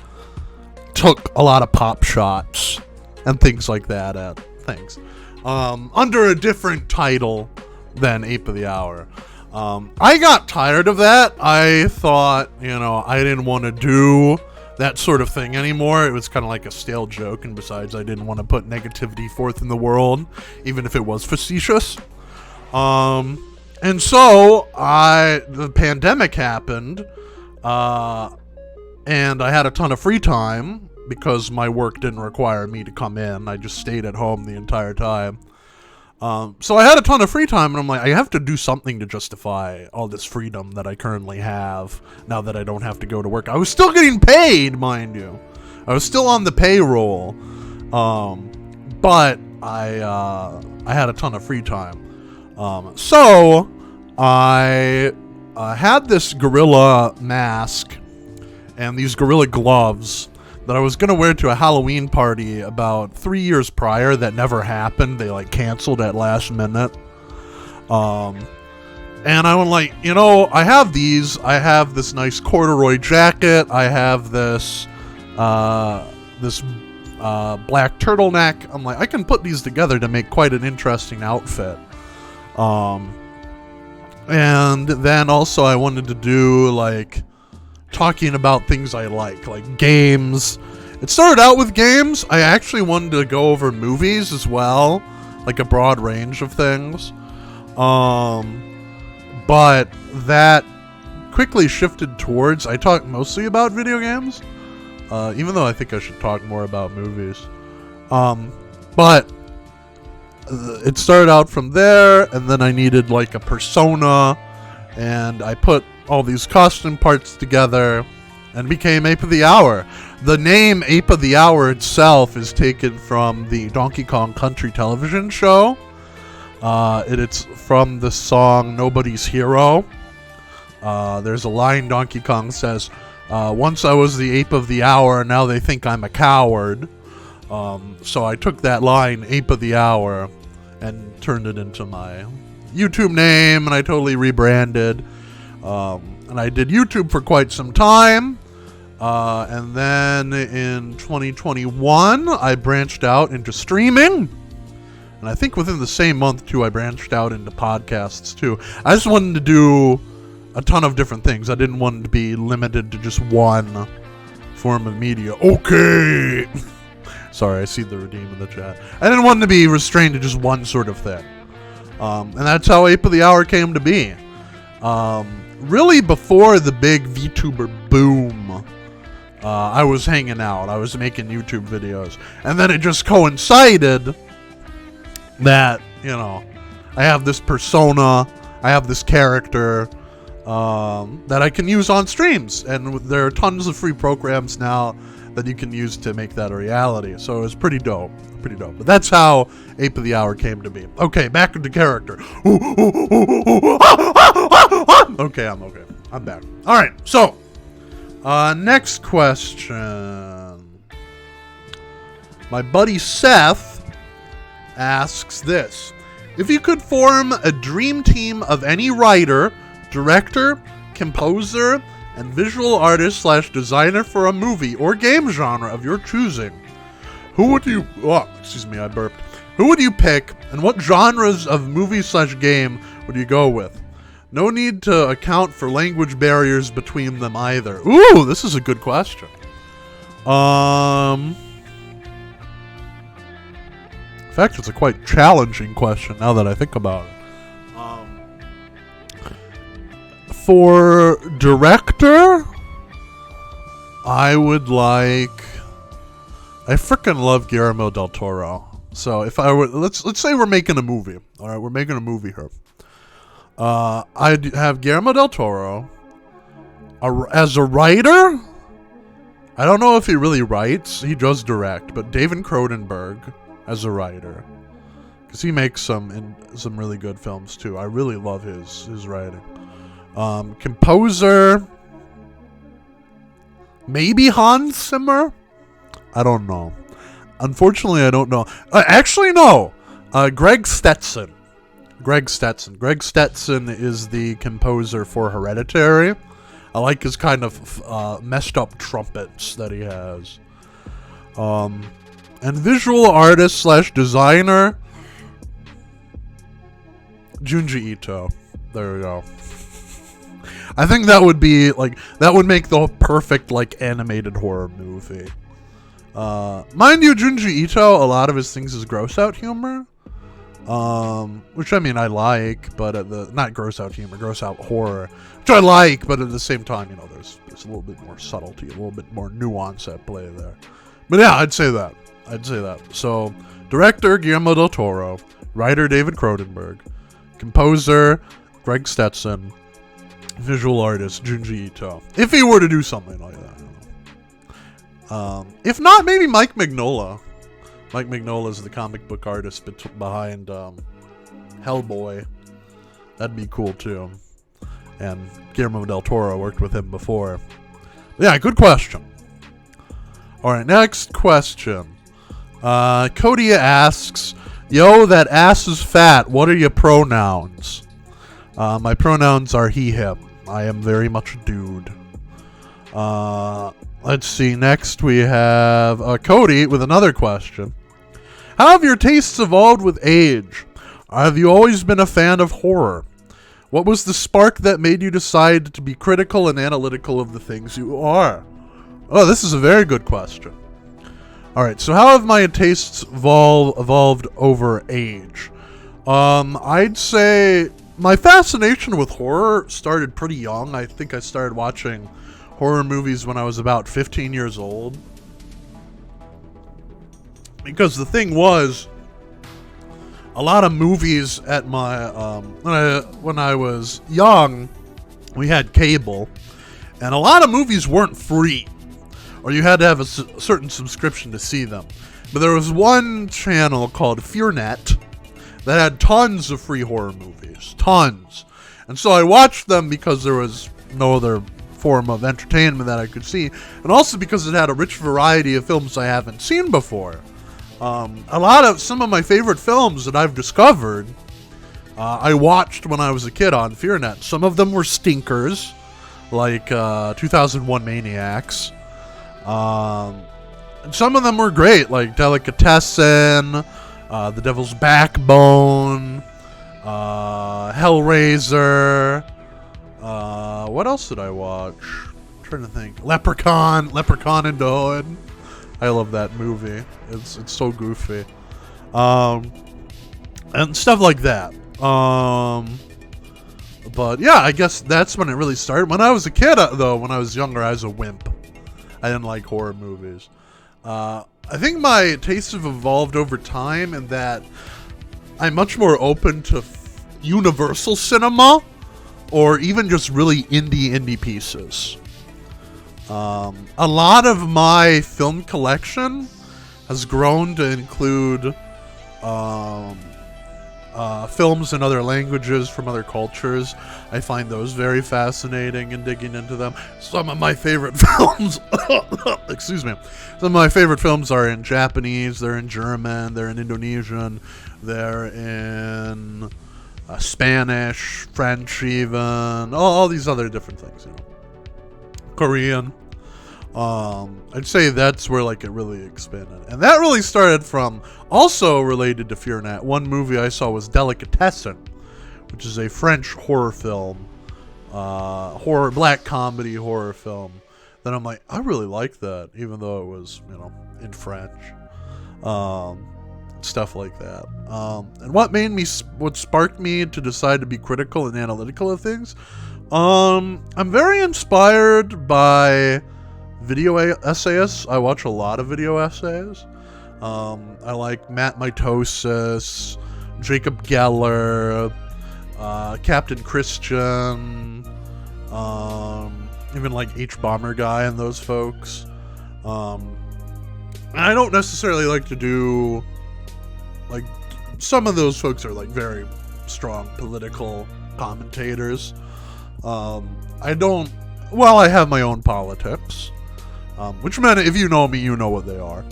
took a lot of pop shots and things like that at things under a different title than Ape of the Hour. I got tired of that. I thought, I didn't want to do that sort of thing anymore. It was kind of like a stale joke, and besides, I didn't want to put negativity forth in the world, even if it was facetious. And so the pandemic happened, and I had a ton of free time because my work didn't require me to come in. I just stayed at home the entire time. So I had a ton of free time, and I'm like, I have to do something to justify all this freedom that I currently have now that I don't have to go to work. I was still getting paid, mind you. I was still on the payroll, but I had a ton of free time. So I had this gorilla mask and these gorilla gloves that I was going to wear to a Halloween party about 3 years prior that never happened. They like canceled at last minute. And I was like, I have these. I have this nice corduroy jacket. I have this black turtleneck. I'm like, I can put these together to make quite an interesting outfit. And then also I wanted to do like talking about things I like games. It started out with games. I actually wanted to go over movies as well, like a broad range of things. But that quickly shifted towards, I talk mostly about video games, even though I think I should talk more about movies. But it started out from there, and then I needed like a persona, and I put all these costume parts together and became Ape of the Hour. The name Ape of the Hour itself is taken from the Donkey Kong Country television show. It's from the song Nobody's Hero. There's a line Donkey Kong says, once I was the Ape of the Hour, now they think I'm a coward. So I took that line, Ape of the Hour, and turned it into my YouTube name, and I totally rebranded. And I did YouTube for quite some time. And then in 2021, I branched out into streaming. And I think within the same month, too, I branched out into podcasts, too. I just wanted to do a ton of different things. I didn't want to be limited to just one form of media. Okay! Sorry, I see the redeem in the chat. I didn't want to be restrained to just one sort of thing. And that's how Ape of the Hour came to be. Really before the big VTuber boom, I was hanging out. I was making YouTube videos. And then it just coincided that, I have this persona, I have this character that I can use on streams. And there are tons of free programs now that you can use to make that a reality. So it was pretty dope. Pretty dope. But that's how Ape of the Hour came to be. Okay, back into character. Okay, I'm okay. I'm back. Alright, so next question. My buddy Seth asks this. If you could form a dream team of any writer, director, composer, and visual artist / designer for a movie or game genre of your choosing, who would you... Oh, excuse me, I burped. Who would you pick, and what genres of movie / game would you go with? No need to account for language barriers between them either. Ooh, this is a good question. In fact, it's a quite challenging question now that I think about it. For director, I would like... I frickin' love Guillermo del Toro. So if I were, let's say we're making a movie. All right, we're making a movie here. I'd have Guillermo del Toro as a writer. I don't know if he really writes. He does direct, but David Cronenberg as a writer, because he makes some really good films too. I really love his writing. Composer, maybe Hans Zimmer. I don't know. Unfortunately, I don't know. Actually, no. Greg Stetson. Greg Stetson is the composer for Hereditary. I like his kind of messed up trumpets that he has. And visual artist / designer, Junji Ito. There we go. I think that would be that would make the perfect animated horror movie. Mind you, Junji Ito, a lot of his things is gross out humor. Which I mean I like, but not gross out humor, gross out horror, which I like, but at the same time, there's a little bit more subtlety, a little bit more nuance at play there. But yeah, I'd say that. So, director Guillermo del Toro, writer David Cronenberg, composer Greg Stetson, visual artist Junji Ito. If he were to do something like that. If not, maybe Mike Mignola. Mike Mignola is the comic book artist behind Hellboy. That'd be cool too. And Guillermo del Toro worked with him before. Yeah, good question. Alright, next question. Cody asks, yo, that ass is fat. What are your pronouns? My pronouns are he, him. I am very much a dude. Let's see. Next we have Cody with another question. How have your tastes evolved with age? Have you always been a fan of horror? What was the spark that made you decide to be critical and analytical of the things you are? Oh, this is a very good question. Alright, so how have my tastes evolved over age? I'd say my fascination with horror started pretty young. I think I started watching horror movies when I was about 15 years old. Because the thing was, a lot of movies at my when I was young, we had cable, and a lot of movies weren't free, or you had to have a certain subscription to see them. But there was one channel called FearNet that had tons of free horror movies, tons, and so I watched them because there was no other form of entertainment that I could see, and also because it had a rich variety of films I haven't seen before. Some of my favorite films that I've discovered, I watched when I was a kid on FearNet. Some of them were stinkers, like 2001 Maniacs. And some of them were great, like Delicatessen, The Devil's Backbone, Hellraiser. What else did I watch? I'm trying to think. Leprechaun in the Hood. I love that movie. It's so goofy. And stuff like that. But yeah, I guess that's when it really started. When I was a kid, though, when I was younger, I was a wimp. I didn't like horror movies. I think my tastes have evolved over time in that I'm much more open to universal cinema or even just really indie pieces. A lot of my film collection has grown to include films in other languages from other cultures. I find those very fascinating and digging into them. Some of my favorite films, excuse me, some of my favorite films are in Japanese, they're in German, they're in Indonesian, they're in Spanish, French even, all these other different things, Korean. I'd say that's where it really expanded. And that really started from, also related to FearNet, one movie I saw was Delicatessen, which is a French horror film, black comedy horror film. Then I'm like, I really like that, even though it was, in French. Stuff like that. And what sparked me to decide to be critical and analytical of things? I'm very inspired by video essayists. I watch a lot of video essays. I like Matt Mitosis, Jacob Geller, Captain Christian, even like H Bomber Guy and those folks. And I don't necessarily like to do, like, some of those folks are like very strong political commentators. I have my own politics, which meant if you know me, you know what they are.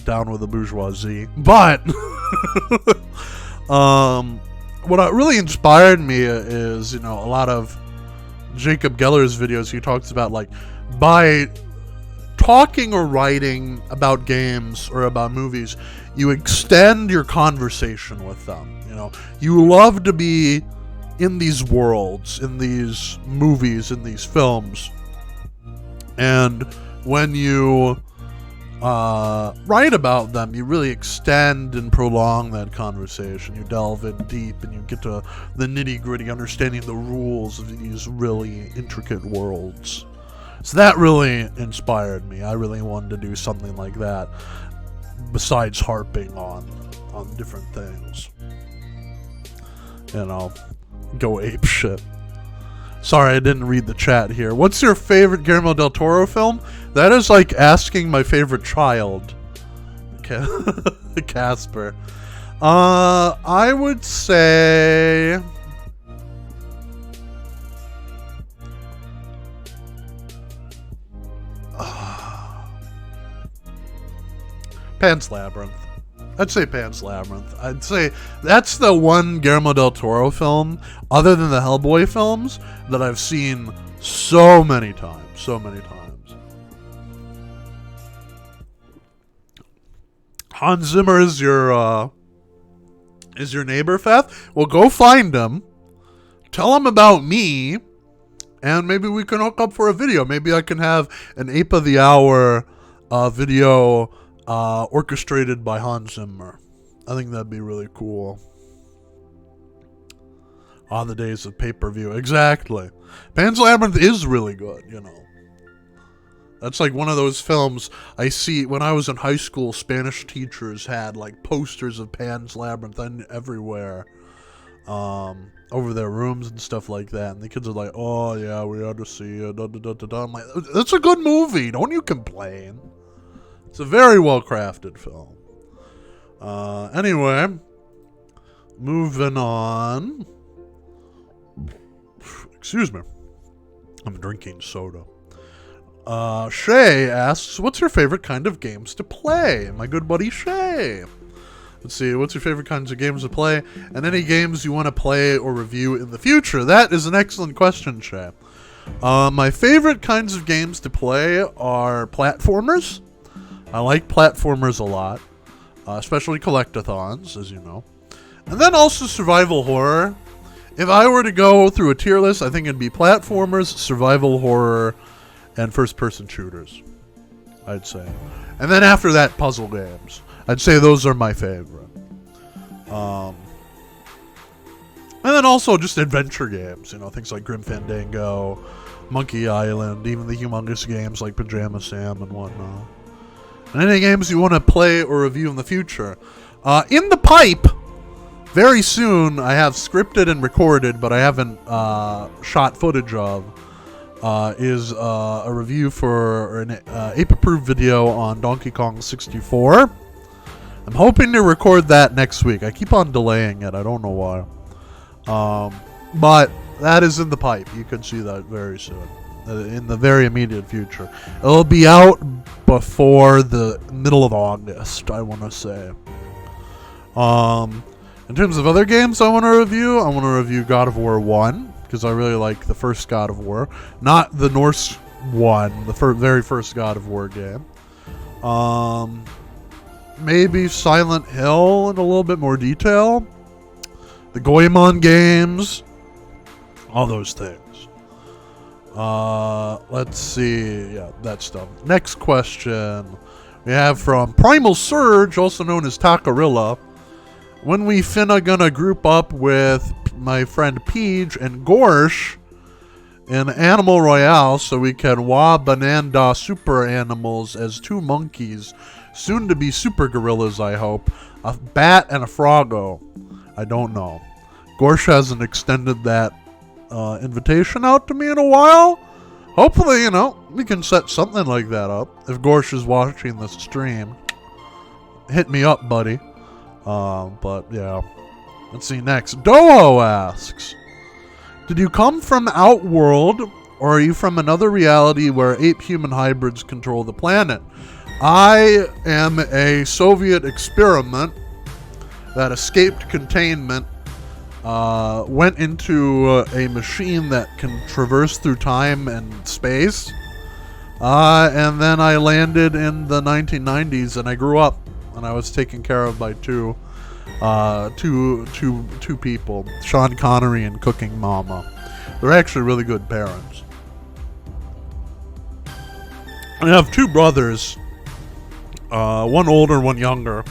Down with the bourgeoisie. But what really inspired me is, a lot of Jacob Geller's videos. He talks about, like, by talking or writing about games or about movies, you extend your conversation with them. You love to be in these worlds, in these movies, in these films. And when you write about them, you really extend and prolong that conversation. You delve in deep and you get to the nitty-gritty, understanding the rules of these really intricate worlds. So that really inspired me. I really wanted to do something like that, besides harping on different things. Go ape shit. Sorry, I didn't read the chat here. What's your favorite Guillermo del Toro film? That is like asking my favorite child. Casper. I would say... Pan's Labyrinth. I'd say Pan's Labyrinth. I'd say that's the one Guillermo del Toro film, other than the Hellboy films, that I've seen so many times. So many times. Hans Zimmer is your neighbor, Feth? Well, go find him. Tell him about me. And maybe we can hook up for a video. Maybe I can have an Ape of the Hour video orchestrated by Hans Zimmer. I think that'd be really cool. On the days of pay-per-view. Exactly. Pan's Labyrinth is really good, That's like one of those films I see when I was in high school. Spanish teachers had like posters of Pan's Labyrinth everywhere, over their rooms and stuff like that. And the kids are like, "Oh yeah, we had to see it." Da, da, da, da, da. I'm like, "That's a good movie. Don't you complain." It's a very well-crafted film. Anyway, moving on. Excuse me. I'm drinking soda. Shay asks, what's your favorite kind of games to play? My good buddy Shay. Let's see, what's your favorite kinds of games to play? And any games you want to play or review in the future? That is an excellent question, Shay. My favorite kinds of games to play are platformers. I like platformers a lot, especially collectathons, as you know. And then also survival horror. If I were to go through a tier list, I think it'd be platformers, survival horror, and first-person shooters, I'd say. And then after that, puzzle games. I'd say those are my favorite. And then also just adventure games, things like Grim Fandango, Monkey Island, even the humongous games like Pajama Sam and whatnot. And any games you want to play or review in the future. In the pipe, very soon, I have scripted and recorded, but I haven't shot footage of, is a review for an ape-approved video on Donkey Kong 64. I'm hoping to record that next week. I keep on delaying it. I don't know why. But that is in the pipe. You can see that very soon. In the very immediate future. It'll be out before the middle of August, I want to say. In terms of other games I want to review God of War 1, because I really like the first God of War. Not the Norse one, the very first God of War game. Maybe Silent Hill in a little bit more detail. The Goemon games. All those things. Let's see. Yeah, that stuff. Next question we have from Primal Surge, also known as Takarilla. When we finna gonna group up with my friend Peach and Gorsh in Animal Royale so we can Wabananda super animals as 2 monkeys, soon to be super gorillas, I hope. A bat and a froggo. I don't know. Gorsh hasn't extended that invitation out to me in a while. Hopefully, we can set something like that up. If Gorsh is watching this stream, hit me up, buddy. But yeah. Let's see next. Doho asks, did you come from Outworld, or are you from another reality where ape-human hybrids control the planet? I am a Soviet experiment that escaped containment, went into a machine that can traverse through time and space, and then I landed in the 1990s, and I grew up, and I was taken care of by two people, Sean Connery and Cooking Mama. They're actually really good parents. I have 2 brothers, one older, one younger,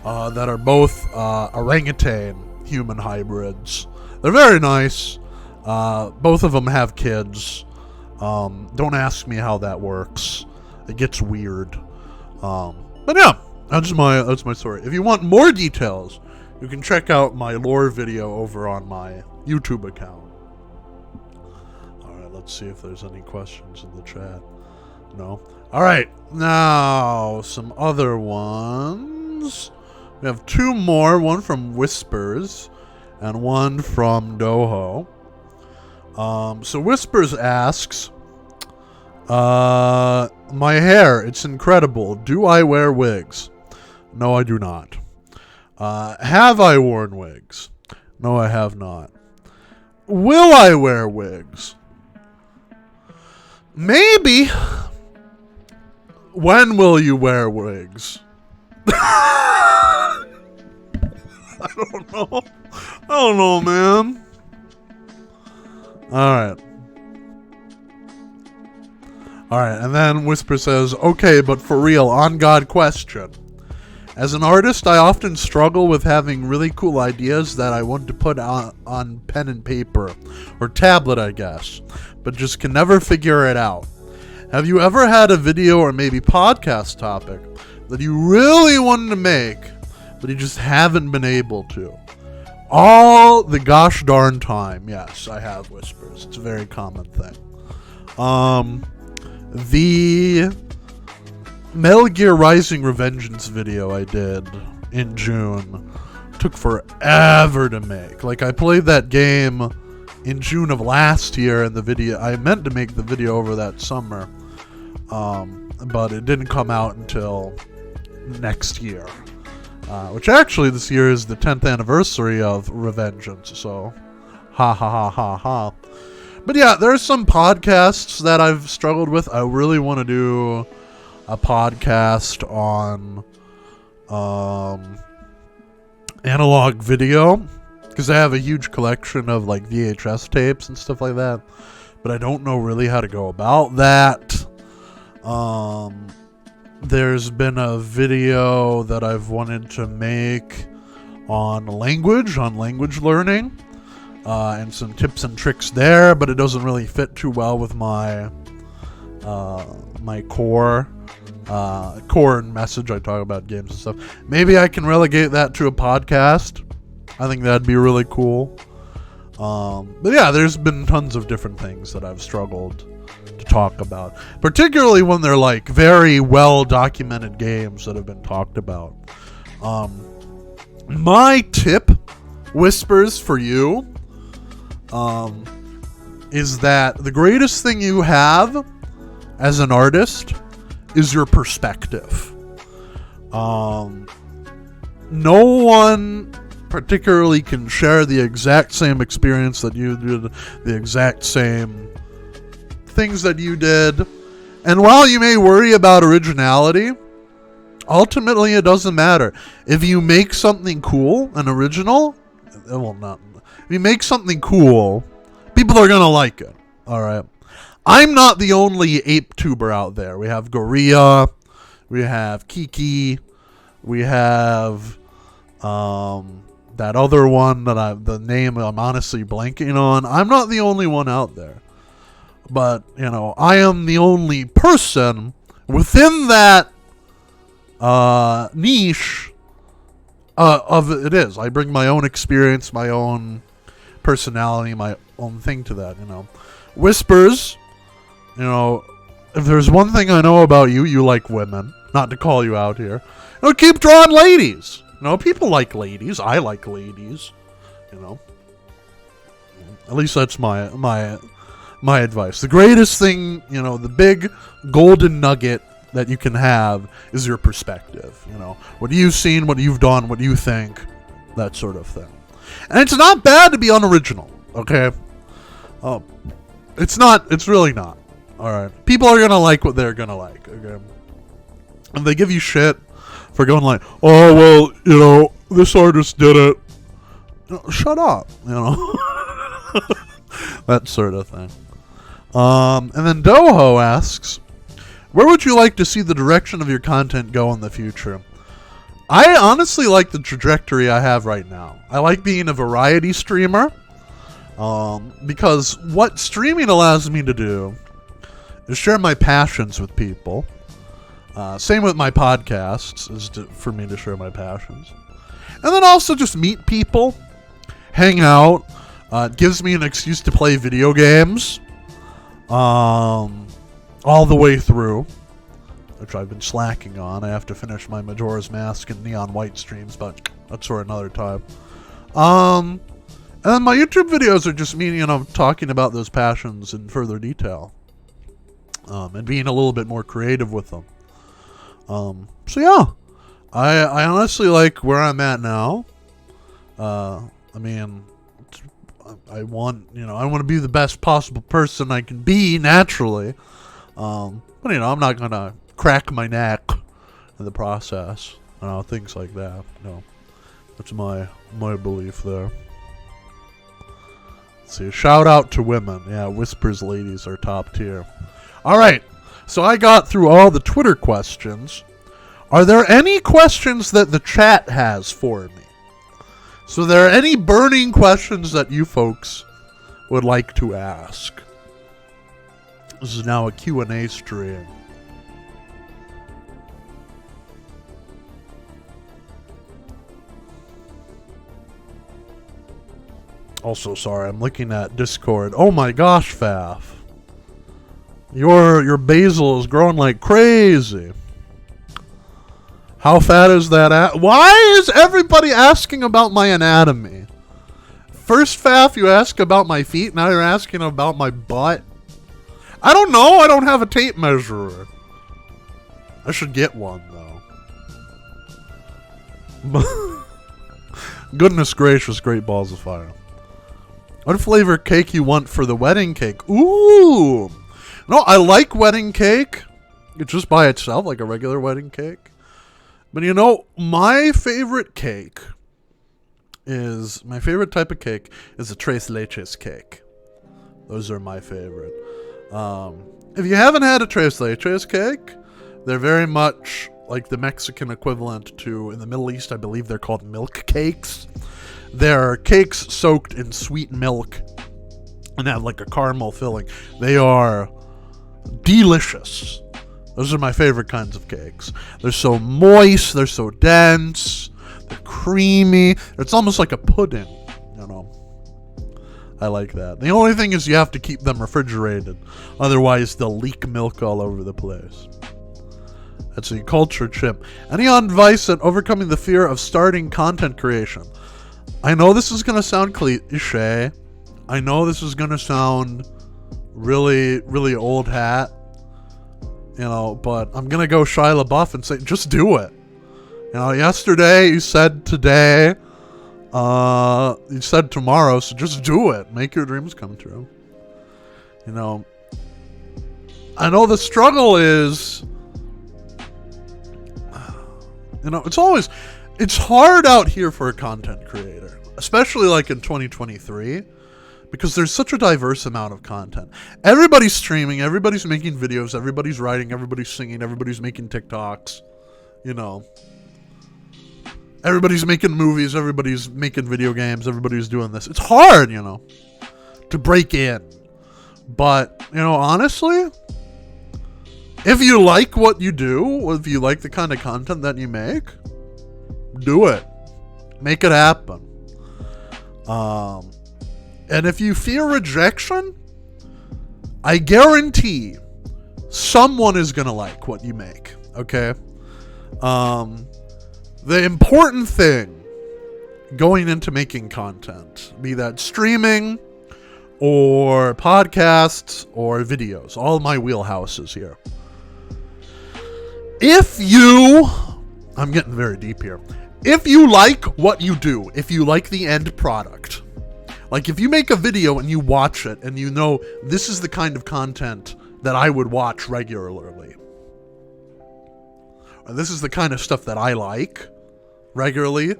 that are both orangutan human hybrids. They're very nice. Both of them have kids. Don't ask me how that works. It gets weird. But yeah, that's my story. If you want more details, you can check out my lore video over on my YouTube account. Alright, let's see if there's any questions in the chat. No? Alright, now some other ones. We have 2 more, one from Whispers and one from Doho. So Whispers asks, my hair, it's incredible. Do I wear wigs? No, I do not. Have I worn wigs? No, I have not. Will I wear wigs? Maybe. When will you wear wigs? I don't know. I don't know, man. Alright, and then Whisper says, okay, but for real, on God question. As an artist, I often struggle with having really cool ideas that I want to put on pen and paper, or tablet, I guess, but just can never figure it out. Have you ever had a video or maybe podcast topic that you really wanted to make, but you just haven't been able to? All the gosh darn time. Yes, I have, Whispers. It's a very common thing. The Metal Gear Rising Revengeance video I did in June took forever to make. Like, I played that game in June of last year, and I meant to make the video over that summer, but it didn't come out until next year. Which actually this year is the 10th anniversary of Revengeance, so ha ha ha ha ha. But yeah, there's some podcasts that I've struggled with. I really want to do a podcast on analog video, because I have a huge collection of like VHS tapes and stuff like that, but I don't know really how to go about that. There's been a video that I've wanted to make on language learning, and some tips and tricks there, but it doesn't really fit too well with my my core and message. I talk about games and stuff. Maybe I can relegate that to a podcast. I think that'd be really cool. But yeah, there's been tons of different things that I've struggled to talk about, particularly when they're like very well documented games that have been talked about. My tip, Whispers, for you is that the greatest thing you have as an artist is your perspective. No one particularly can share the exact same experience that you did, the exact same things that you did. And while you may worry about originality, ultimately it doesn't matter. If you make something cool and original, if you make something cool, people are gonna like it. Alright. I'm not the only ape tuber out there. We have Gorilla, we have Kiki, we have that other one that the name I'm honestly blanking on. I'm not the only one out there. But, I am the only person within that niche of it is. I bring my own experience, my own personality, my own thing to that, Whispers, if there's one thing I know about you, you like women. Not to call you out here. Keep drawing ladies. People like ladies. I like ladies. At least that's my advice. The greatest thing, the big golden nugget that you can have is your perspective. What you've seen, what you've done, what you think, that sort of thing. And it's not bad to be unoriginal, okay? It's really not. Alright. People are gonna like what they're gonna like, okay? And they give you shit for going like, oh, well, this artist did it. Shut up, that sort of thing. And then Doho asks, where would you like to see the direction of your content go in the future? I honestly like the trajectory I have right now. I like being a variety streamer, because what streaming allows me to do is share my passions with people. Same with my podcasts, for me to share my passions. And then also just meet people, hang out. It gives me an excuse to play video games all the way through, which I've been slacking on. I have to finish my Majora's Mask and Neon White streams, but that's for another time. And then my YouTube videos are just me, talking about those passions in further detail, and being a little bit more creative with them. So yeah, I honestly like where I'm at now. I want to be the best possible person I can be naturally. But I'm not gonna crack my neck in the process. Things like that. That's my belief there. Let's see. Shout out to women. Yeah, Whispers ladies are top tier. All right. So I got through all the Twitter questions. Are there any questions that the chat has for me? So there are any burning questions that you folks would like to ask? This is now a Q&A stream. Also, sorry, I'm looking at Discord. Oh my gosh, Faf. Your basil is growing like crazy. How fat is that? Why is everybody asking about my anatomy? First, Faf, you ask about my feet. Now you're asking about my butt. I don't know. I don't have a tape measurer. I should get one, though. Goodness gracious, great balls of fire. What flavor cake you want for the wedding cake? Ooh! No, I like wedding cake. It's just by itself, like a regular wedding cake. But my favorite cake is, my favorite type of cake is a tres leches cake. Those are my favorite. If you haven't had a tres leches cake, they're very much like the Mexican equivalent to, in the Middle East, I believe they're called milk cakes. They're cakes soaked in sweet milk and have like a caramel filling. They are delicious. Those are my favorite kinds of cakes. They're so moist, they're so dense, they're creamy. It's almost like a pudding, I like that. The only thing is you have to keep them refrigerated. Otherwise, they'll leak milk all over the place. That's a culture chip. Any advice on overcoming the fear of starting content creation? I know this is going to sound cliche. I know this is going to sound really, really old hat. But I'm going to go Shia LaBeouf and say, just do it. Yesterday you said today, you said tomorrow, so just do it. Make your dreams come true. I know the struggle is, it's hard out here for a content creator, especially like in 2023. Because there's such a diverse amount of content. Everybody's streaming, everybody's making videos, everybody's writing, everybody's singing, everybody's making TikToks. Everybody's making movies, everybody's making video games, everybody's doing this. It's hard, to break in. But, honestly, if you like what you do, if you like the kind of content that you make, do it. Make it happen. And if you fear rejection, I guarantee someone is going to like what you make, okay? The important thing going into making content, be that streaming or podcasts or videos, all my wheelhouses here. I'm getting very deep here. If you like what you do, if you like the end product, like if you make a video and you watch it and you know this is the kind of content that I would watch regularly, or this is the kind of stuff that I like regularly,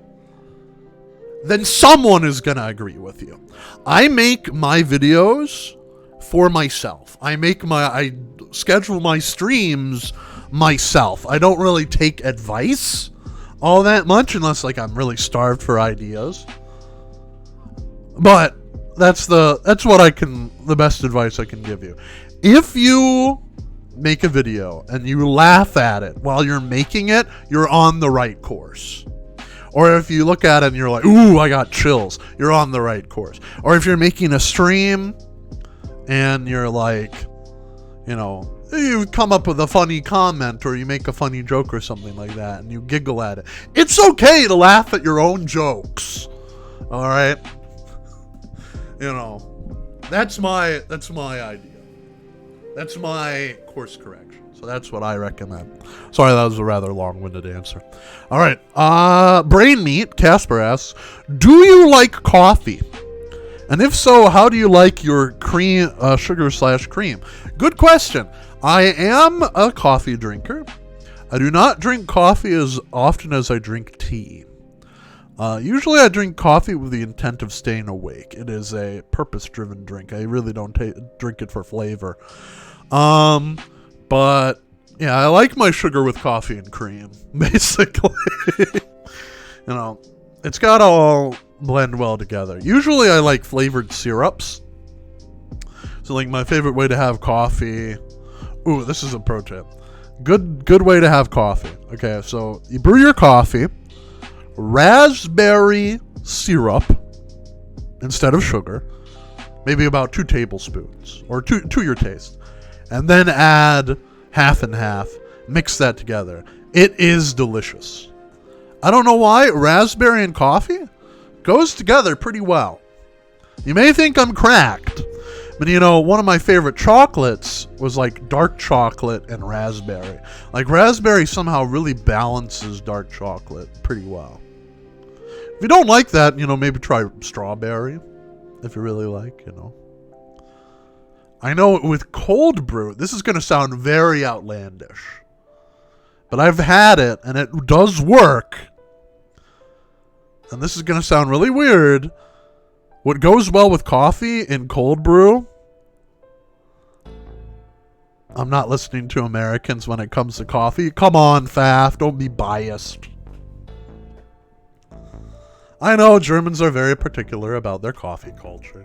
then someone is going to agree with you. I make my videos for myself. I schedule my streams myself. I don't really take advice all that much unless I'm really starved for ideas. But that's the best advice I can give you. If you make a video and you laugh at it while you're making it, you're on the right course. Or if you look at it and you're like, ooh, I got chills, you're on the right course. Or if you're making a stream and you're like, you come up with a funny comment or you make a funny joke or something like that and you giggle at it. It's okay to laugh at your own jokes. All right? That's my idea. That's my course correction. So that's what I recommend. Sorry, that was a rather long-winded answer. All right. Brain Meat, Casper asks, do you like coffee? And if so, how do you like your sugar/cream? Good question. I am a coffee drinker. I do not drink coffee as often as I drink tea. Usually I drink coffee with the intent of staying awake. It is a purpose-driven drink. I really don't drink it for flavor. But, yeah, I like my sugar with coffee and cream, basically. It's got to all blend well together. Usually I like flavored syrups. So, my favorite way to have coffee... Ooh, this is a pro tip. Good way to have coffee. Okay, so you brew your coffee, raspberry syrup instead of sugar, maybe about 2 tablespoons, or to your taste, and then add half and half, mix that together. It is delicious. I don't know why, raspberry and coffee goes together pretty well. You may think I'm cracked, but one of my favorite chocolates was dark chocolate and raspberry. Raspberry somehow really balances dark chocolate pretty well. If you don't like that, maybe try strawberry, if you really like, I know with cold brew, this is going to sound very outlandish, but I've had it and it does work. And this is going to sound really weird. What goes well with coffee in cold brew, I'm not listening to Americans when it comes to coffee. Come on, Faf, don't be biased. I know Germans are very particular about their coffee culture.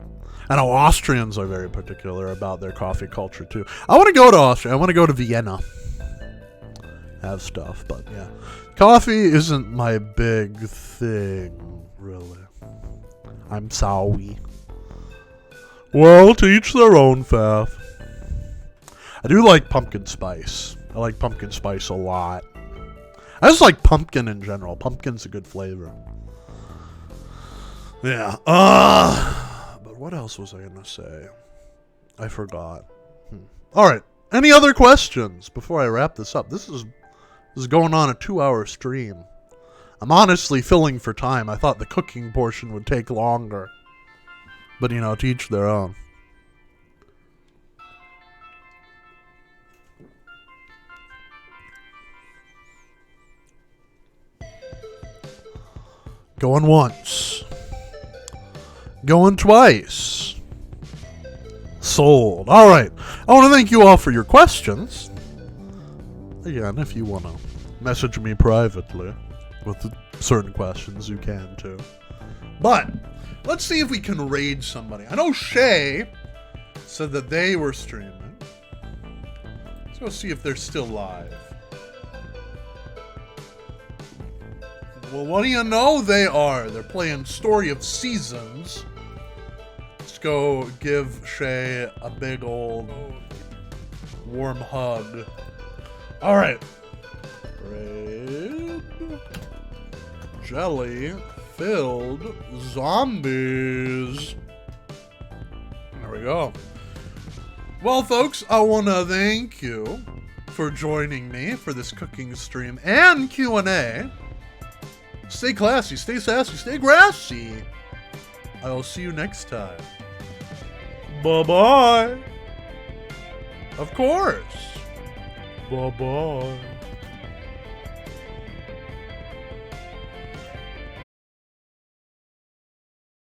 I know Austrians are very particular about their coffee culture too. I want to go to Austria. I want to go to Vienna. Have stuff, but yeah. Coffee isn't my big thing, really. I'm sorry. Well, to each their own, Faf. I do like pumpkin spice. I like pumpkin spice a lot. I just like pumpkin in general. Pumpkin's a good flavor. Yeah. But what else was I going to say? I forgot. All right. Any other questions before I wrap this up? This is going on a 2-hour stream. I'm honestly filling for time. I thought the cooking portion would take longer. But, to each their own. Going once. Going twice. Sold. All right. I want to thank you all for your questions. Again, if you want to message me privately with certain questions, you can too. But let's see if we can raid somebody. I know Shay said that they were streaming. Let's go see if they're still live. Well, what do you know they are? They're playing Story of Seasons. Let's go give Shay a big old warm hug. All right. Bread, jelly filled zombies. There we go. Well, folks, I want to thank you for joining me for this cooking stream and Q&A. Stay classy, stay sassy, stay grassy. I will see you next time. Bye-bye. Of course. Bye-bye.